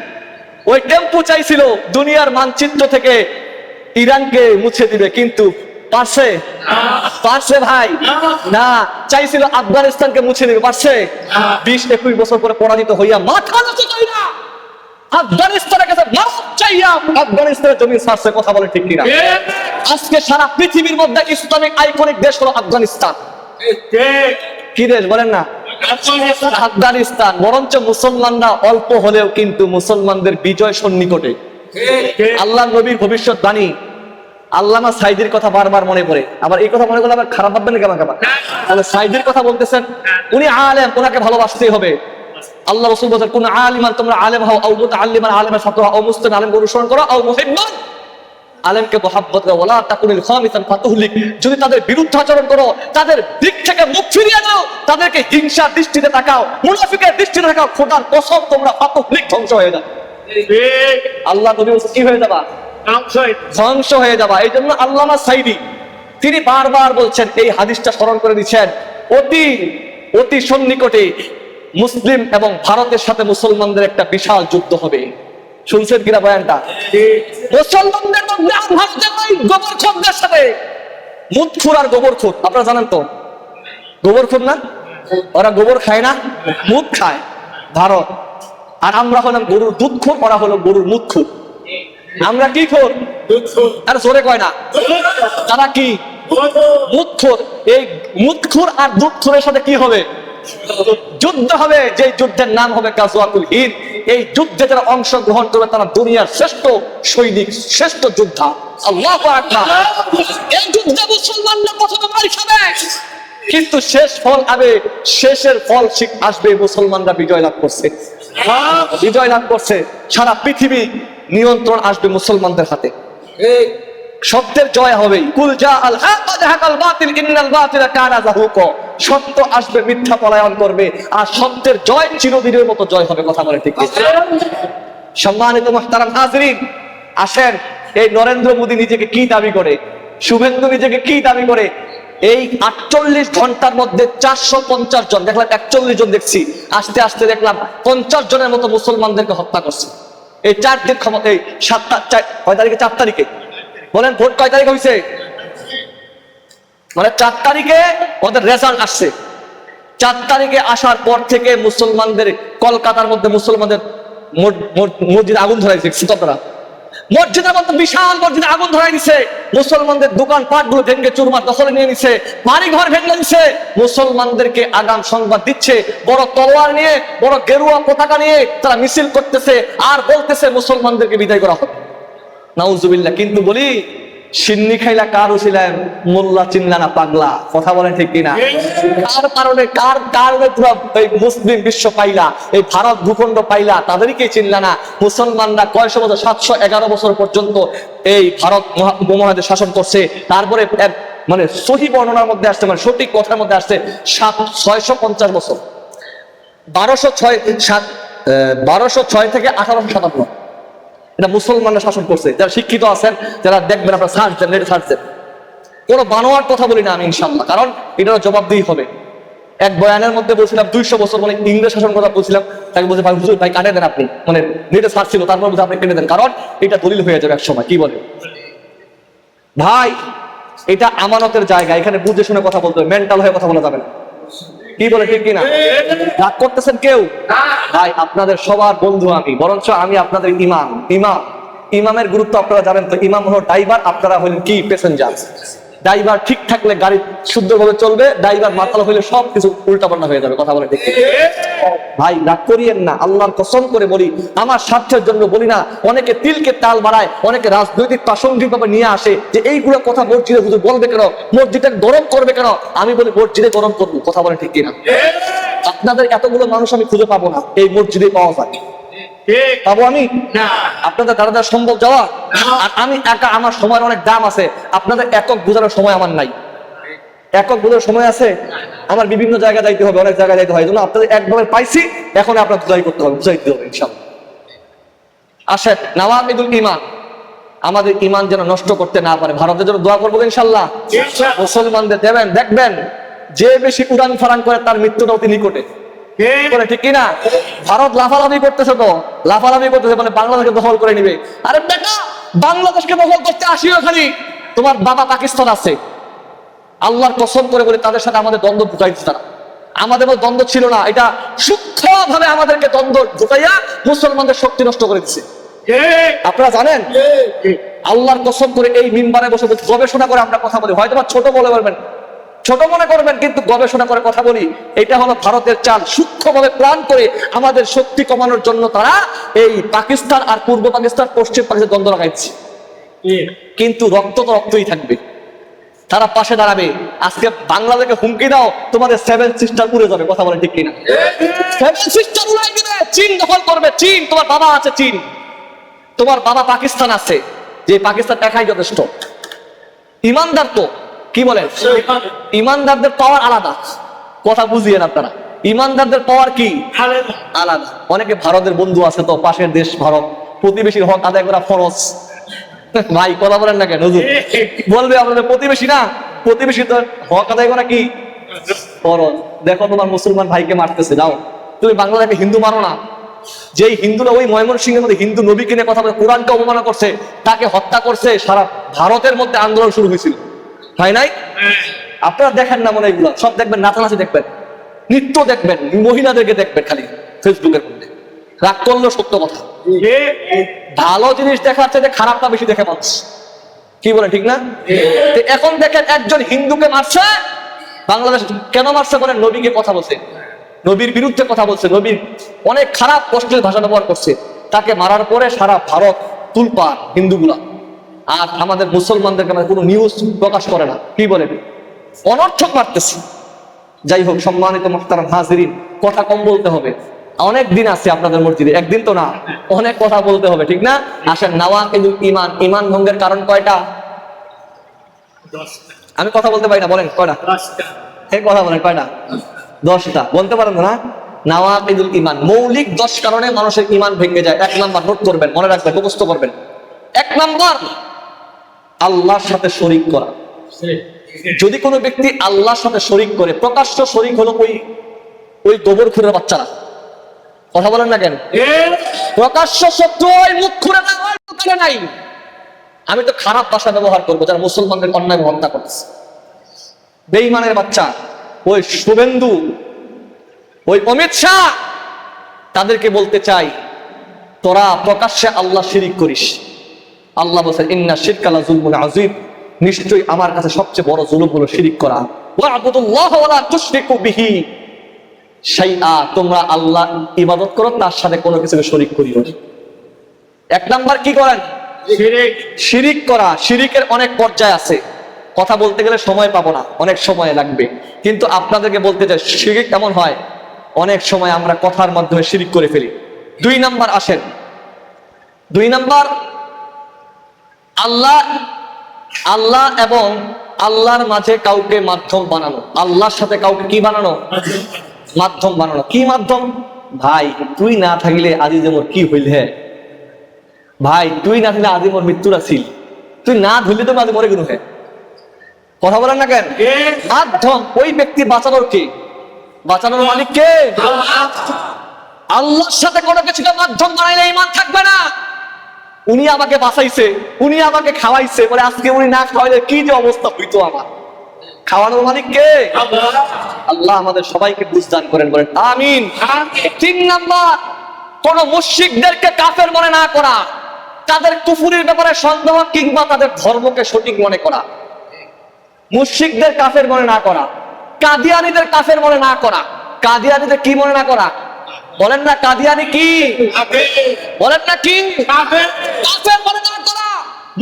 ওই টেম্পু চাইছিল দুনিয়ার মানচিত্র থেকে ইরানকে মুছে দিবে, কিন্তু পারছে ভাই না। চাইছিল আফগানিস্তানকে মুছে দিবে, পারছে? 20-21 বছর পরে পরাজিত হইয়া মাথা নত কইরা আফগানিস্তানের কাছে চাইয়া আফগানিস্তানের জমি ছাড়ছে, কথা বলে ঠিক কিনা? আজকে সারা পৃথিবীর মধ্যে ইসলামিক আইকনিক দেশ হলো আফগানিস্তান। কি দেশ বলেন না? আফগানিস্তান। বরঞ্চ মুসলমানরা অল্প হলেও কিন্তু মুসলমানদের বিজয় সন্নিকটে। আল্লাহ নবীর ভবিষ্যৎবাণী, আল্লামা সাইদির কথা বারবার মনে পড়ে। আবার এই কথা মনে করলে আবার খারাপ ভাববেন কেমন কেমন? তাহলে সাইদির কথা বলতেছেন, উনি আলেম, ওনাকে ভালোবাসতেই হবে। আল্লাহ রাসূল বলেন, কোন আলিমান, তোমরা আলেম হও, আও মুতাআল্লিমান, আলেমের ছাত্র হও, আও মুস্তামিআন, আলেমকে অনুসরণ করো, আও মুহিব্বান, আলেমকে মহব্বত করো, ওয়ালা তাকুনিল খামিসান ফাতুহলিক, যদি তাদের বিরুদ্ধে আচরণ করো, তাদের দিক থেকে মুখ ফিরিয়ে দাও, তাদেরকে হিংসার দৃষ্টিতে তাকাও, মুনাফিকের দৃষ্টিতে তাকাও, খোদার কসম তোমরা ফাতুহলিক, ধ্বংস হয়ে যাবে। আল্লাহ নবী বলেন কি হয়ে যাবা? ধ্বংস হয়ে যাবা। এই জন্য আল্লামা সাইদি তিনি বারবার বলছেন, এই হাদিসটা স্মরণ করে দিচ্ছেন, অতি অতি সন্নিকটে মুসলিম এবং ভারতের সাথে মুসলমানদের একটা বিশাল যুদ্ধ হবে। শুনছেন কিনা বয়ানটা? মুসলমানদের মধ্যে আর ভারতের নাই, গোবরখোরদের সাথে। মুদখুর আর গোবরখোর আপনারা জানেন তো, গোবরখোর না, ওরা গোবর খায় না, মুদ খায় ভারত। আর আমরা হলাম গরুর দুধখোর, ওরা হলো গরুর মুদখোর। আমরা কি খোর? আর জোরে কয় না, তারা কি? মুদখোর। এই মুদখোর আর দুধখোরের সাথে কি হবে? যুদ্ধ হবে, যে যুদ্ধের নাম হবে গাজওয়াতুল হিন্দ। এই যুদ্ধে যারা অংশগ্রহণ করবে তারা দুনিয়ার শ্রেষ্ঠ সৈনিক, শ্রেষ্ঠ যোদ্ধা। আল্লাহু আকবার। এই যুদ্ধে মুসলমানরা প্রথমে মার খাবে, কিন্তু শেষ ফল হবে, শেষের ফল ঠিক আসবে, মুসলমানরা বিজয় লাভ করছে, বিজয় লাভ করছে। সারা পৃথিবী নিয়ন্ত্রণ আসবে মুসলমানদের হাতে, সত্যের জয় হবে। কুল জা আল হক ওয়া যাহাকাল বাতিল ইন্নাল বাতিলা কানা যাহুকা। সত্য আসবে, মিথ্যা পলায়ন করবে, আর সত্যের জয় চিরদিনের মতো জয় হবে। কথা বলে ঠিক? সম্মানিত মুহতারাম হাজরিন, আসেন, এই নরেন্দ্র মোদী নিজেকে কি দাবি করে, শুভেন্দু নিজেকে কি দাবি করে? এই 48 ঘন্টার মধ্যে 450 জন দেখলাম, 41 জন দেখছি, আস্তে আস্তে দেখলাম 50 জনের মতো মুসলমানদেরকে হত্যা করছে। এই 4 দিন ক্ষমতা, এই কয় তারিখে? 4 তারিখে। বলেন ভোট কয় তারিখে হয়েছে? মানে 4 তারিখে ওদের রেজাল্ট আসছে। 4 তারিখে আসার পর থেকে মুসলমানদের, কলকাতার মধ্যে মুসলমানদের মসজিদে আগুন ধরাইছে। আপনারা মসজিদের মধ্যে, বিশাল মসজিদে আগুন ধরাই দিছে, মুসলমানদের দোকান পাট গুলো ভেঙে চুরমার দখলে নিয়ে নিছে, বাড়ি ঘর ভেঙে দিছে, মুসলমানদেরকে আগাম সংবাদ দিচ্ছে, বড় তলোয়ার নিয়ে, বড় গেরুয়া পতাকা নিয়ে তারা মিছিল করতেছে, আর বলতেছে মুসলমানদেরকে বিদায় করা হবে। নাউজুবিল্লাহ। কিন্তু বলি, সিন্নি খাইলা কার উছিলেন, মোল্লা চিনলা না পাগলা। কথা বলেন ঠিক কিনা? কার কারণে, কার কারণে এই মুসলিম বিশ্ব পাইলা, এই ভারত ভূখণ্ড পাইলা, তাদেরকে চিনলা না। মুসলমানরা কয়শো বছর, 711 বছর পর্যন্ত এই ভারত উপমহাদেশ শাসন করছে। তারপরে মানে সহি বর্ণনার মধ্যে আসছে, মানে সঠিক কথার মধ্যে আসছে 650 বছর, 1206 থেকে 1857। এটা মুসলমানরা শাসন করছে। যারা শিক্ষিত আছেন, যারা দেখবেন, আপনারা সার্চ দেন, নেটে সার্চ দেন। কোনো বানোয়ার কথা বলি না আমি ইনশাআল্লাহ, কারণ এটারও জবাবদিহি হবে। এক বয়ানের মধ্যে বলছিলাম 200 বছর মানে ইংরেজ শাসন কথা বলছিলাম, তাকে বলছে ভাই হুজুর ভাই কাটে দেন আপনি, মানে নেটে সার্চ ছিল, তারপর বলছে আপনি কেটে দেন, কারণ এটা দলিল হয়ে যাবে এক সময়। কি বলে ভাই? এটা আমানতের জায়গা, এখানে বুঝে শুনে কথা বলতে হবে, মেন্টাল হয়ে কথা বলা যাবে না। কি বলে ঠিক কিনা? রাগ করতেছেন কেউ? ভাই আপনাদের সবার বন্ধু আমি, বরঞ্চ আমি আপনাদের ইমাম। ইমামের গুরুত্ব আপনারা জানেন তো। ইমাম হলো ড্রাইভার, আপনারা হলেন কি? প্যাসেঞ্জার। ড্রাইভার ঠিক থাকলে গাড়ি শুদ্ধভাবে চলবে, ড্রাইভার মাতাল হইলে সবকিছু উল্টাপাল্টা হয়ে যাবে। কথা বলে ঠিক? ভাই রাগ করিয়েন না, আল্লাহর কসম করে বলি, আমার স্বার্থের জন্য বলি না। অনেকে তিলকে তাল বাড়ায়, অনেকে রাজনৈতিক প্রাসঙ্গিক ভাবে নিয়ে আসে যে এইগুলো কথা মসজিদে হুজুর বলবে কেন, মসজিদে গরম করবে কেন। আমি বলি মসজিদে গরম করবো। কথা বলে ঠিক কিনা? আপনাদের এতগুলো মানুষ আমি খুঁজে পাবো না, এই মসজিদে পাওয়া যায়। পাবো আমি? আপনাদের দ্বারা সম্ভব যাওয়া? আর আমি একা, আমার সময়ের অনেক দাম আছে, আপনাদের একক বোঝানোর সময় আমার নাই। একক বোঝার সময় আছে আমার, বিভিন্ন জায়গায় যাইতে হবে, অনেক জায়গায় যাইতে হয়। এই জন্য আপনাদের একভাবে পাইছি, এখন আপনার বুঝাই করতে হবে, বুঝাই দিতে হবে ইনশাআল্লাহ। আসেন, নাওয়াকিদুল ঈমান, আমাদের ঈমান যেন নষ্ট করতে না পারে। ভারতের জন্য দোয়া করবো ইনশাআল্লাহ। মুসলমানদের দেবেন, দেখবেন যে বেশি উড়ান ফারান করে তার মৃত্যুটা অতি নিকটে। ঠিক কিনা? ভারত লাফালাফি করতেছে, তো লাফালাফি করতেছে মানে বাংলাদেশকে দখল করে নিবে। আরে বেটা, বাংলাদেশকে দখল করতে আসিও খালি, তোমার বাবা পাকিস্তান আছে। আল্লাহর কসম করে বলে, তাদের সাথে আমাদের দ্বন্দ্ব ঢুকাইছে তারা। আমাদের মধ্যে দ্বন্দ্ব ছিল না, এটা সূক্ষ্মভাবে আমাদেরকে দ্বন্দ্ব ঢুকাইয়া মুসলমানদের শক্তি নষ্ট করে দিচ্ছে। আপনারা জানেন, আল্লাহর কসম করে এই মিম্বারে বসে গবেষণা করে আমরা কথা বলি। হয়তো বা ছোট বলে বলবেন, ছোট মনে করবেন, কিন্তু গবেষণা করে কথা বলি। এটা হলো ভারতের চাল। সূক্ষ্মভাবে প্ল্যান করে আমাদের শক্তি কমানোর জন্য তারা এই পাকিস্তান আর পূর্ব পাকিস্তান পশ্চিম পাকিস্তান দ্বন্দ্ব লাগাইছে। কিন্তু রক্ত তো রক্তই থাকবে। তারা পাশে দাঁড়াবে। আজকে বাংলাদেশকে হুমকি দাও, তোমাদের 7 সিস্টার উড়ে যাবে। কথা বলে ঠিক কিনা? 7 সিস্টার উড়াই দিবে, চীন দখল করবে। চীন, তোমার বাবা আছে চীন, তোমার বাবা পাকিস্তান আছে, যে পাকিস্তান একাই যথেষ্ট। ইমানদার তো কি বলেন, ইমানদারদের পাওয়ার আলাদা। কথা বুঝিয়েন আপনারা, ইমানদারদের পাওয়ার কি আলাদা। অনেকে ভারতের বন্ধু আছে, তো পাশের দেশ ভারত, প্রতিবেশীর হক আদায় করা ফরজ। ভাই কথা বলেন না কেন? হুজুর বলবে আপনাদের প্রতিবেশী না, প্রতিবেশী তো হক আদায় করা কি ফরজ। দেখো তোমার মুসলমান ভাইকে মারতেছে, যাও তুমি বাংলাদেশে হিন্দু মানো না। যেই হিন্দুরা ওই ময়মনসিংহের মধ্যে হিন্দু নবীকে নিয়ে কথা বলে, কোরআনকে অবমাননা করছে, তাকে হত্যা করছে, সারা ভারতের মধ্যে আন্দোলন শুরু হয়েছিল, হয় নাই? আপনারা দেখেন না মনে? এগুলো সব দেখবেন, নাচানাচি দেখবেন, নৃত্য দেখবেন, মহিলাদেরকে দেখবেন খালি ফেসবুকের মধ্যে। রাগ করলেও সত্য কথা। ভালো জিনিস দেখার চাইতে খারাপটা বেশি দেখে পাচ্ছে। কি বলে ঠিক না? এখন দেখেন একজন হিন্দুকে মারছে বাংলাদেশ। কেন মারছে বলেন? নবীকে কথা বলছে, নবীর বিরুদ্ধে কথা বলছে, নবীর অনেক খারাপ কষ্টের ভাষা ব্যবহার করছে। তাকে মারার পরে সারা ভারত তুলপাড় হিন্দুগুলা। আর আমাদের মুসলমানদেরকে কোনো নিউজ প্রকাশ করে না। কি বলেন? অনর্থক মারতেছে। যাই হোক, সম্মানিত মুহতারাম হাজিরিন, কথা কম বলতে হবে। অনেক দিন আছে আপনাদের মসজিদে, একদিন তো না, অনেক কথা বলতে হবে, ঠিক না? আসেন, নাওয়াকিদুল ঈমান, ঈমান ভঙ্গের কারণ কয়টা? আমি কথা বলতে পারি না, বলেন কয়টা? এই কথা বলেন কয়টা? 10টা। বলতে পারেন না? নাওয়াকিদুল ঈমান, মৌলিক 10 কারণে মানুষের ঈমান ভেঙে যায়। 1 নাম্বার, নোট করবেন, মনে রাখবেন, মুখস্থ করবেন। 1 নাম্বার, আল্লাহর সাথে শরীক করা। যদি কোনো ব্যক্তি আল্লাহর সাথে শরীক করে, প্রকাশ্য শরীক হলো ওই গোবরখুরের বাচ্চারা। কথা বলেন না কেন? প্রকাশ্য শত্রু, ওই মুখ খুলে না, ওই মুখে নাই। আমি তো খারাপ ভাষা ব্যবহার করবো যারা মুসলমানদের অন্যায় হত্যা করছে। বেঈমানের বাচ্চা, ওই শুভেন্দু, ওই অমিত শাহ, তাদেরকে বলতে চাই, তোরা প্রকাশ্যে আল্লাহ শিরিক করিস। আল্লাহ বলেন, ইন্না শিরকা লাযুলমুন আযীম, নিশ্চয়ই আমার কাছে সবচেয়ে বড় জুলুম হলো শিরিক করা। ওয়া'বুদুল্লাহ ওয়া লা তুশরিকু বিহি শাইআ, তোমরা আল্লাহ ইবাদত করো, তার সাথে কোনো কিছুকে শরীক করিও না। 1 নাম্বার কি করেন? শিরিক করা। শিরিকের অনেক পর্যায় আছে, কথা বলতে গেলে সময় পাবো না, অনেক সময় লাগবে। কিন্তু আপনাদেরকে বলতে চাই, শিরিক কেমন হয়। অনেক সময় আমরা কথার মাধ্যমে শিরিক করে ফেলি। 2 নাম্বার আসেন, 2 নাম্বার, আল্লাহ এবং আল্লাহর মাঝে কাউকে মাধ্যম বানানো। আল্লাহর সাথে কাউকে কি বানানো? মাধ্যম বানানো। কি মাধ্যম? ভাই তুই না থাকলে আজি যে মোর কি হইল, হ্যাঁ ভাই তুই না থাকলে আজি মোর মৃত্যুর আছিল, তুই না ধরলে তো আজি মরে গেল, হ্যাঁ। কথা বলেন না কেন? মাধ্যম। ওই ব্যক্তি বাঁচানোর কে? বাঁচানোর মালিক কে? আল্লাহর সাথে কোনো কিছুকে মাধ্যম বানাইলে ঈমান থাকবে না। উনি আমাকে বাঁচাইছে, উনি আমাকে খাওয়াইছে, বলে আজকে উনি না খাওয়াইলে কি যে অবস্থা হইতো আমার। খাওয়ানোর মালিক কে? আল্লাহ আমাদের সবাইকে বুঝদান করেন, বলেন আমিন। 3 নাম্বার, কোন মুশরিকদেরকে কাফের মনে না করা, তাদের কুফরির ব্যাপারে সন্দেহ কিংবা তাদের ধর্মকে সঠিক মনে করা। মুশরিকদের কাফের মনে না করা, কাদিয়ানীদের কাফের মনে না করা। কাদিয়ানীদের কি মনে না করা? বলেন না, কাদিয়ানী কি? বলেন না কি? কাফের মনে না করা।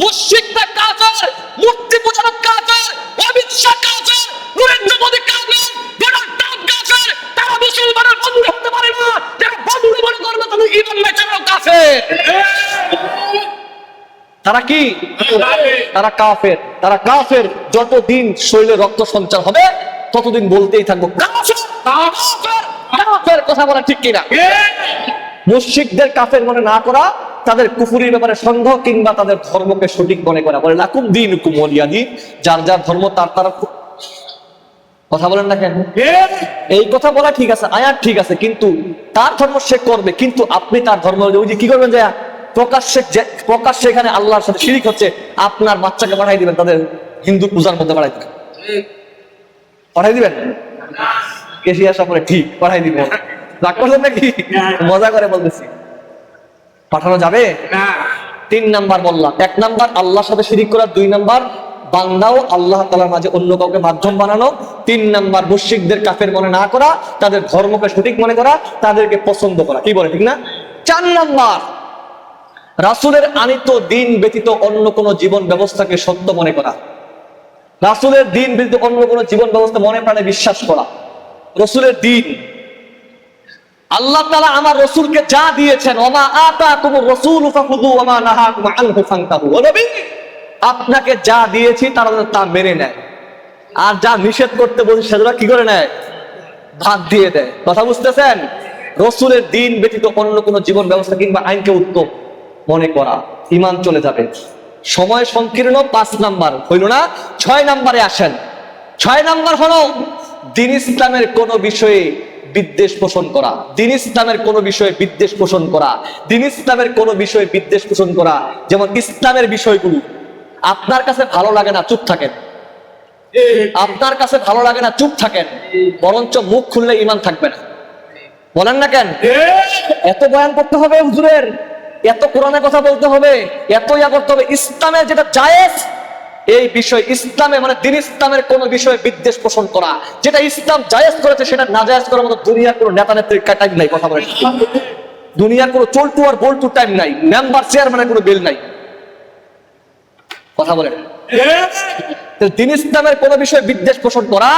মুশরিকরা কাফের, মূর্তি পূজার কাফের, অমিত শাহ কাফের, নরেন্দ্র মোদী কাফের, ডোনাল্ড ট্রাম্প কাফের। তারা মুসলমানের বন্ধু হতে পারে না। যারা বন্ধু মনে করবে তাদের ঈমান বেচারাও কাফের। তারা কি? তারা কাফের। তারা কাফের। যতদিন শরীরে রক্ত সঞ্চার হবে ততদিন বলতেই থাকবো কাফের, কাফের, কাফের। কথা বলা ঠিক কিনা? মুশরিকদের কাফের মনে না করা, তাদের কুফরির ব্যাপারে সন্দেহ কিংবা তাদের ধর্মকে সঠিক মনে করা। বলে লাকুম দীনুকুম ওয়ালিয়া দীন, যার যার ধর্ম তার তার। কথা বলেন না কেন? এই কথা বলা ঠিক আছে, আয়াত ঠিক আছে, কিন্তু তার ধর্ম সে করবে, কিন্তু আপনি তার ধর্ম ওই যে কি করবেন, যে প্রকাশ্যে এখানে আল্লাহর সাথে শিরিক হচ্ছে, আপনার বাচ্চাকে পাঠাই দিবেন তাদের হিন্দু পূজার মধ্যে পাঠাই দিবেন। পাঠাই দিবেন? কেশিয়া সফরে ঠিক পাঠাই দিব। রাগ করলেন নাকি? মজা করে বলতেছি। পাঠানো যাবে? তিন নাম্বার বললাম। এক নাম্বার আল্লাহর সাথে শিরিক করা, দুই নাম্বার বান্দাও আল্লাহ তাআলার মাঝে অন্য কাউকে মাধ্যম বানানো, তিন নাম্বার মুশরিকদের কাফের মনে না করা, তাদের ধর্মকে সঠিক মনে করা, তাদেরকে পছন্দ করা। কি বলে ঠিক না? চার নাম্বার রাসূলের আনিত দিন ব্যতীত অন্য কোন জীবন ব্যবস্থাকে সত্য মনে করা, রাসূলের দিন ব্যতীত অন্য কোন জীবন ব্যবস্থা মনে প্রাণে বিশ্বাস করা। রাসূলের দিন, আল্লাহ তাআলা আমার রাসূলকে যা দিয়েছেন, ওমা আতাকুমুর রাসূলু ফাখুযু ওমা নাহাকুম আনহু ফান্তাহু, ও নবী আপনাকে যা দিয়েছি তারা তা মেনে নেয়, আর যা নিষেধ করতে বলছি সেটা কি করে নেয়? ভাগ দিয়ে দেয়। কথা বুঝতেছেন? রাসূলের দিন ব্যতীত অন্য কোন জীবন ব্যবস্থা কিংবা আইনকে উত্তম মনে করা, ঈমান চলে যাবে। সময় সংকীর্ণ, 5 নাম্বার হইল না। 6 নাম্বারে আসেন। 6 নাম্বার হলো দ্বীন ইসলামের কোন বিষয়ে বিদ্বেষ পোষণ করা, দ্বীন ইসলামের কোন বিষয়ে বিদ্বেষ পোষণ করা, দ্বীন ইসলামের কোন বিষয়ে বিদ্বেষ পোষণ করা। যেমন ইসলামের বিষয়গুলো আপনার কাছে ভালো লাগে না, চুপ থাকেন। আপনার কাছে ভালো লাগে না, চুপ থাকেন, বরঞ্চ মুখ খুললে ঈমান থাকবে না। বলেন না কেন? এত বয়ান করতে হবে হুজুরের, এত কোরআনের কথা বলতে হবে, এত ইয়া করতে হবে। ইসলামের যেটা জায়েজ এই বিষয়, ইসলামে মানে দ্বীন ইসলামের কোন বিষয়ে বিদ্বেষ পোষণ করা, যেটা ইসলাম জায়েজ করেছে সেটা নাজায়েজ করার মতো দুনিয়ার কোনো নেতা নেত্রীর টাইম নাই। কথা বলেন, দুনিয়ার কোনো চলটু আর বল্টু টাইম নাই, মেম্বার চেয়ারম্যানের কোনো বিল নাই। কথা বলেন, দ্বীন ইসলামের কোন বিষয়ে বিদ্বেষ পোষণ করা।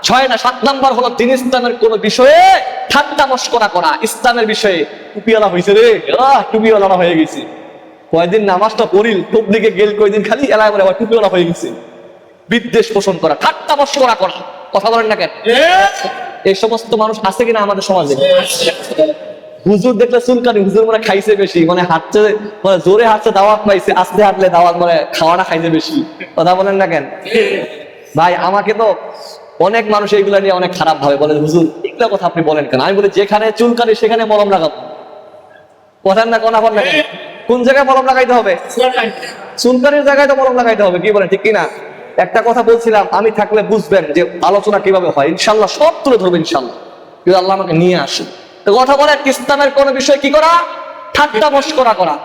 6 না 7 নাম্বার হলো দ্বীন ইসলামের কোন বিষয়ে ঠাট্টা মশকরা করা। ইসলামের বিষয়ে টুপিওয়ালা হয়েছে রে, টুপিওয়ালা হয়ে গেছে, কয়দিন নামাজটা পড়িল, তবলিগে গেল কয়দিন, খালি এলাকায় বলে আবার টুপিওয়ালা হয়ে গেছে। বিদ্বেষ পোষণ করা, ঠাট্টা মশকরা করা। কথা বলেন না কেন? এই সমস্ত মানুষ আছে কিনা আমাদের সমাজে? হুজুর দেখলে চুলকানি, হুজুর মানে খাইছে বেশি, মানে হাঁটছে, মানে জোরে হাঁটছে দাওয়াত পাইছে, আস্তে হাঁটলে দাওয়াত, মানে খাওয়াটা খাইছে বেশি। কথা বলেন না কেন? ভাই আমাকে তো অনেক মানুষ এইগুলা নিয়ে অনেক খারাপ ভাবে বলে, হুজুর এগুলা কথা আপনি বলেন কেন? আমি বলি যেখানে চুলকানি সেখানে মলম লাগাবো। কথার না কোনা না কেন? কোন জায়গায় মলম লাগাইতে হবে? চুলকানির জায়গায় তো মলম লাগাইতে হবে। কি বলেন, ঠিক কিনা? একটা কথা বলছিলাম, আমি থাকলে বুঝবেন যে আলোচনা কিভাবে হয়। ইনশাল্লাহ সব তুলে ধরবে ইনশাল্লাহ, যদি আল্লাহ আমাকে নিয়ে আসে। তো কথা বলেন, ইসলামের কোন বিষয় কি করা? ঠাট্টা মশকরা করা।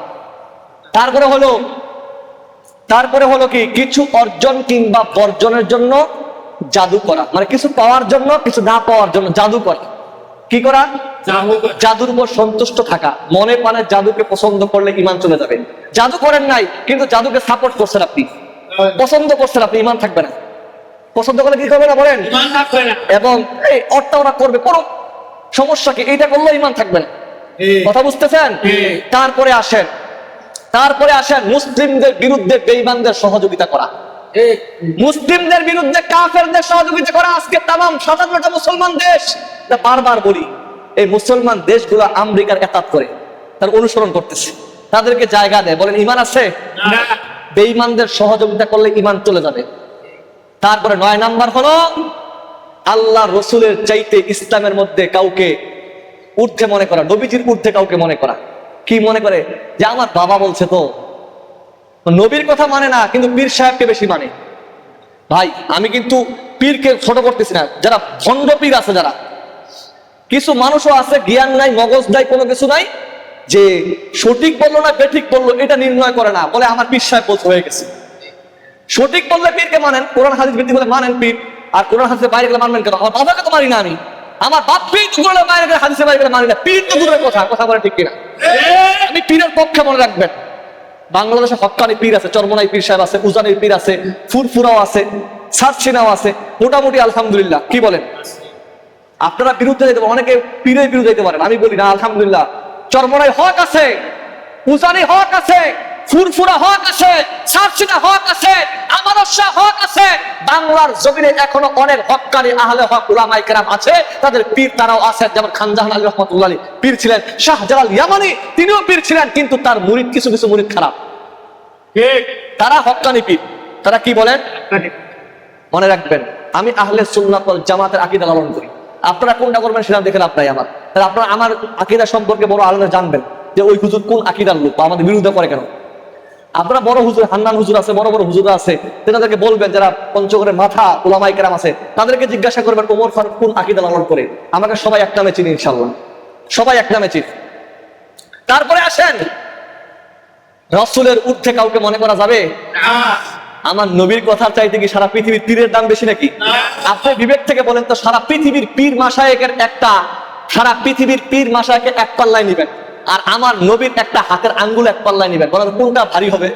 তারপরে হলো কি? কিছু অর্জন কিংবা বর্জনের জন্য জাদু করা, মানে কিছু পাওয়ার জন্য কিছু না পাওয়ার জন্য জাদু করা। কি করা? জাদুর উপর সন্তুষ্ট থাকা, মনে প্রাণে জাদুকে পছন্দ করলে ঈমান চলে যাবে। জাদু করেন নাই কিন্তু জাদুকে সাপোর্ট করছেন আপনি, পছন্দ করছেন আপনি, ঈমান থাকবে না। পছন্দ করলে কি করবে না বলেন? এবং এই অর্থ ওরা করবে, করো, সমস্যা কি? এইটা করলে ঈমান থাকবে না। কথা বুঝতেছেন? তারপরে আসেন মুসলিমদের বিরুদ্ধে বেঈমানদের সহযোগিতা করা, মুসলিমদের বিরুদ্ধে কাফেরদের সহযোগিতা করা। আজকে তামাম 57টা মুসলমান দেশ, বারবার বলি, এই মুসলমান দেশগুলো আমেরিকার এতাত করে, তার অনুসরণ করতেছে, তাদেরকে জায়গা দেয়। বলেন ঈমান আছে? বেঈমানদের সহযোগিতা করলে ঈমান চলে যাবে। তারপরে 9 নাম্বার হলো আল্লাহ রসুলের চাইতে ইসলামের মধ্যে কাউকে ঊর্ধ্বে মনে করা, নবীজির ঊর্ধ্বে কাউকে মনে করা। কি মনে করে? যে আমার বাবা বলছে, তো নবীর কথা মানে না, কিন্তু পীর সাহেবকে বেশি মানে। ভাই আমি কিন্তু পীরকে ছোট করতেছি না, যারা ভণ্ড পীর আছে, যারা কিছু মানুষও আছে জ্ঞান নাই, মগজ নাই, কোনো কিছু নাই, যে সঠিক বললো না বেঠিক বললো এটা নির্ণয় করে না, বলে আমার পীর সাহেব বলছে হয়ে গেছে। সঠিক বললে পীরকে মানেন, কোরআন হাদিস ভিত্তিক বলে মানেন পীর, আর কোরআন হাদিসের বাইরে গেলে মানবেন কেন? আমার বাবাকে তো মানি না আমি, আমার বাপ পীর বলে বাইরে গেলে, হাদিসের বাইরে গেলে মানি না। পীর তো দূরের কথা, কথা বলে ঠিক কিনা? আমি পীরের পক্ষে মনে রাখবেন, বাংলাদেশে হক্কানি পীর আছে, চরমনাই পীর সাহেব আছে, উজানির পীর আছে, ফুরফুরাও আছে, সাতসিনাও আছে, মোটামুটি আলহামদুলিল্লাহ। কি বলেন? আপনারা বিরুদ্ধে যেতে পারেন, অনেকে পীরের বিরুদ্ধে যেতে পারেন, আমি বলি না, আলহামদুলিল্লাহ চরমনাই হক আছে, উজানি হক আছে, ফুরফুরা হক আছে, সাতসিনা হক আছে, আমানত শাহ হক আছে। বাংলার জমিনে এখনো অনেক হক্কানি আহলে হক উলামায়ে কেরাম আছে, তাদের পীর তারাও আছে। যেমন খান জাহান আলী রহমাতুল্লাহ আলাইহি পীর ছিলেন, শাহজালাল ইয়ামানি তিনিও পীর ছিলেন, কিন্তু তার মুরিদ কিছু কিছু মুরিদ খারাপ, তারা হক্কানি পীর। তারা কি বলেন? মনে রাখবেন, আমি আহলে সুন্নাত ওয়াল জামাতের আকীদা লালন করি। আপনারা কোনটা করবেন সেটা দেখে লাভ নাই আমার। তাহলে আপনারা আমার আকীদা সম্পর্কে বড় আলোচনা জানবেন, যে ওই হুজুর কোন আকীদার লোক, বা আমাদের বিরুদ্ধে করে কেন। আপনারা বড় হুজুর, হান্নান হুজুর আছে, বড় বড় হুজুর আছে, তেনাদেরকে বলবেন, যারা পঞ্চগড়ের মাথা উলামায়ে কেরাম আছে, তাদেরকে জিজ্ঞাসা করবেন ওমর ফারুক কোন আকীদা লালন করে। আমাকে সবাই এক নামে চিনি ইনশাআল্লাহ, সবাই এক নামে চিনি। তারপরে আসেন রাসূলের ঊর্ধ্বে কাউকে মনে করা যাবে? আমার নবীর কথার চাইতে কি সারা পৃথিবীর পীরের দাম বেশি নাকি? আপনি বিবেক থেকে বলেন তো, সারা পৃথিবীর পীর মাশায়েখের সারা পৃথিবীর পীর মাশায়েখকে এক পাল্লায় নিবেন, আর আমার নবীর একটা হাতের আঙ্গুল এক পাল্লায় নিবেন, বলেন কোনটা ভারী হবে?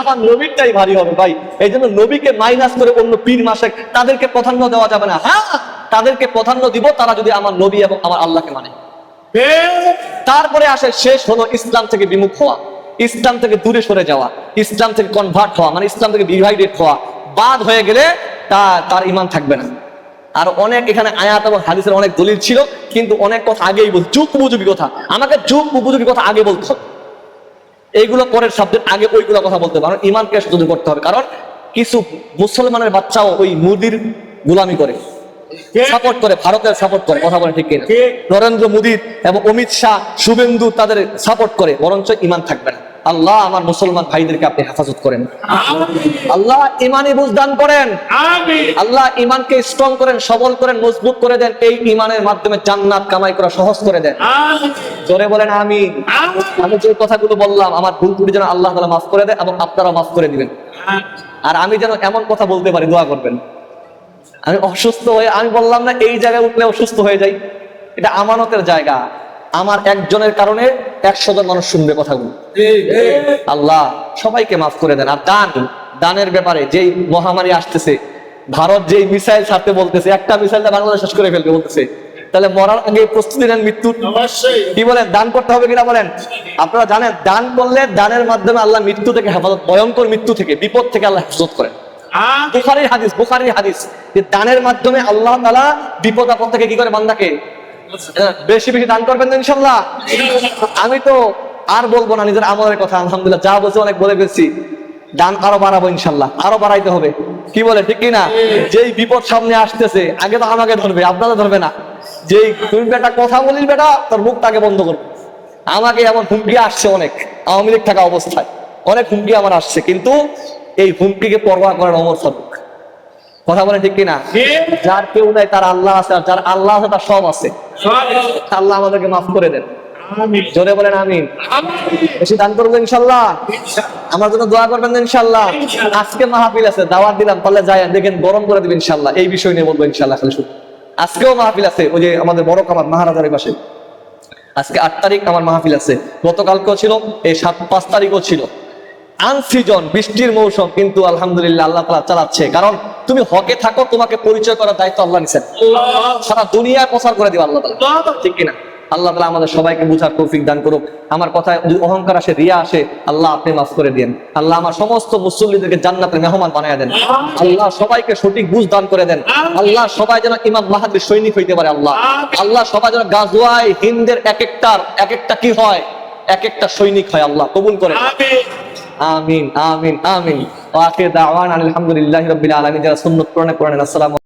আমার নবীরটাই ভারী হবে ভাই। এই জন্য নবীকে মাইনাস করে অন্য পীর মাশায়েখ তাদেরকে প্রাধান্য দেওয়া যাবে না। হ্যাঁ, তাদেরকে প্রাধান্য দিব তারা যদি আমার নবী এবং আমার আল্লাহকে মানে। তারপরে আসে শেষ হলো ইসলাম থেকে বিমুখ হওয়া, ইসলাম থেকে দূরে সরে যাওয়া, ইসলাম থেকে কনভার্ট হওয়া, মানে ইসলাম থেকে ডিভাইডেড হওয়া। বাদ হয়ে গেলে তার ঈমান থাকবে না। আর অনেক এখানে আয়াত এবং হাদিসের অনেক দলিল ছিল, কিন্তু অনেক কথা আগেই বল, যুগ উপযোগী কথা, আমাকে যুগ উপযোগী কথা আগে বলতে হবে। এইগুলো পরের শব্দের আগে ওইগুলো কথা বলতে হবে, কারণ ঈমানকে শুধু করতে হবে। কারণ কিছু মুসলমানের বাচ্চাও ওই মোদির গোলামি করে, সাপোর্ট করে, ভারতের সাপোর্ট করে, কথা বলে ঠিক কিনা? নরেন্দ্র মোদী এবং অমিত শাহ, শুভেন্দু তাদের সাপোর্ট করে, বরঞ্চ ঈমান থাকবে না। আল্লাহ আমার মুসলমান ভাইদেরকে আপনি হেফাজত করেন, আল্লাহ ঈমানি বুঝ দান করেন, আল্লাহ ঈমানকে স্ট্রং করেন, সবল করেন, মজবুত করে দেন, এই ঈমানের মাধ্যমে জান্নাত কামাই করা সহজ করে দেন। জোরে বলেন আমিন। আমি যে কথাগুলো বললাম আমার ভুল ত্রুটি যেন আল্লাহ তাআলা মাফ করে দেয় এবং আপনারা মাফ করে দিবেন। আর আমি যেন এমন কথা বলতে পারি, দোয়া করবেন। আমি অসুস্থ হয়ে, আমি বললাম না এই জায়গায় উঠলে অসুস্থ হয়ে যাই, এটা আমানতের জায়গা। আমার একজনের কারণে 100 জন মানুষ শুনবে কথাগুলো। আল্লাহ সবাইকে মাফ করে দেন। আর দানের ব্যাপারে যেই মহামারী আসতেছে, ভারত যেই মিসাইল ছাড়তে বলতেছে, একটা মিসাইলটা বাংলাদেশ শেষ করে ফেলবে বলতেছে, তাহলে মরার আগে প্রস্তুতি নেন মৃত্যুর। কি বলেন, দান করতে হবে কিনা বলেন? আপনারা জানেন দান করলে, দানের মাধ্যমে আল্লাহ মৃত্যু থেকে হেফাজত, ভয়ঙ্কর মৃত্যু থেকে, বিপদ থেকে আল্লাহ হেফাজত করেন। বুখারীর হাদিস যে দানের মাধ্যমে আল্লাহ তাআলা বিপদ আপদ থেকে কি করে বান্দাকে, বেশি বেশি দান করবেন তো ইনশাআল্লাহ। আমি তো আর বলবো না নিজের আমলের কথা, আলহামদুলিল্লাহ যা বলছি অনেক বলে ফেলছি। দান আরো বাড়াবো ইনশাআল্লাহ, আরো বাড়াইতে হবে। কি বলে ঠিক কিনা? যেই বিপদ সামনে আসতেছে আগে তো আমাকে ধরবে, আপনারা ধরবে না। যেই তুমি বেটা কথা বলিস বেটা, তোর মুখটাকে বন্ধ করবে। আমাকে এমন হুমকি আসছে অনেক, আওয়ামী লীগ থাকা অবস্থায় অনেক হুমকি আমার আসছে, কিন্তু এই হুমকিকে পরোয়া করেন ওমর ফারুক। কথা বলে ঠিক কিনা? যার কেউ নাই তার আল্লাহ আছে, আর যার আল্লাহ আছে তার সব আছে। আল্লাহ আমাদেরকে মাফ করে দেন, জোরে বলেন আমিন। বেশি দান করবো ইনশাল্লাহ, আমার জন্য দোয়া করবেন ইনশাল্লাহ। আজকে মাহফিল আছে, দাওয়াত দিলাম, পারলে যায় দেখেন গরম করে দিবেন ইনশাল্লাহ। এই বিষয় নিয়ে বলবো ইনশাল্লাহ খালি শুধু। আজকেও মাহফিল আছে, ওই যে আমাদের বড় কামার মহারাজার পাশে, আজকে 8 তারিখ আমার মাহফিল আছে, গতকালকেও ছিল, এই 5 তারিখও ছিল। আনসিজন, বৃষ্টির মৌসুম, কিন্তু আলহামদুলিল্লাহ আল্লাহ তাআলা চালাচ্ছে। কারণ তুমি হকে থাকো, তোমাকে পরিচয় করার দায়িত্ব আল্লাহ নিছেন, সারা দুনিয়ায় প্রচার করে দিবা আল্লাহ তাআলা, ঠিক কিনা? আল্লাহ তাআলা আমাদের সবাইকে বুঝার তৌফিক দান করুক। আমার কথায় যদি অহংকার আসে, রিয়া আসে, আল্লাহ আপনি মাফ করে দেন। আল্লাহ আমার সমস্ত মুসল্লিদেরকে জান্নাতের মেহমান বানায় দেন। আল্লাহ সবাইকে সঠিক বুঝ দান করে দেন। আল্লাহ সবাই যেন ইমাম মাহাদির সৈনিক হইতে পারে। আল্লাহ সবাই যেন গাজওয়ায়ে হিন্দের এক একটা কি হয়, এক একটা সৈনিক হয়। আল্লাহ কবুল করে, আমিন আমিন আমিন। ওয়া আখির দাওয়ানা আলহামদুলিল্লাহি রাব্বিল আলামিন। যারা সুন্নাত পড়েন, আসসালামু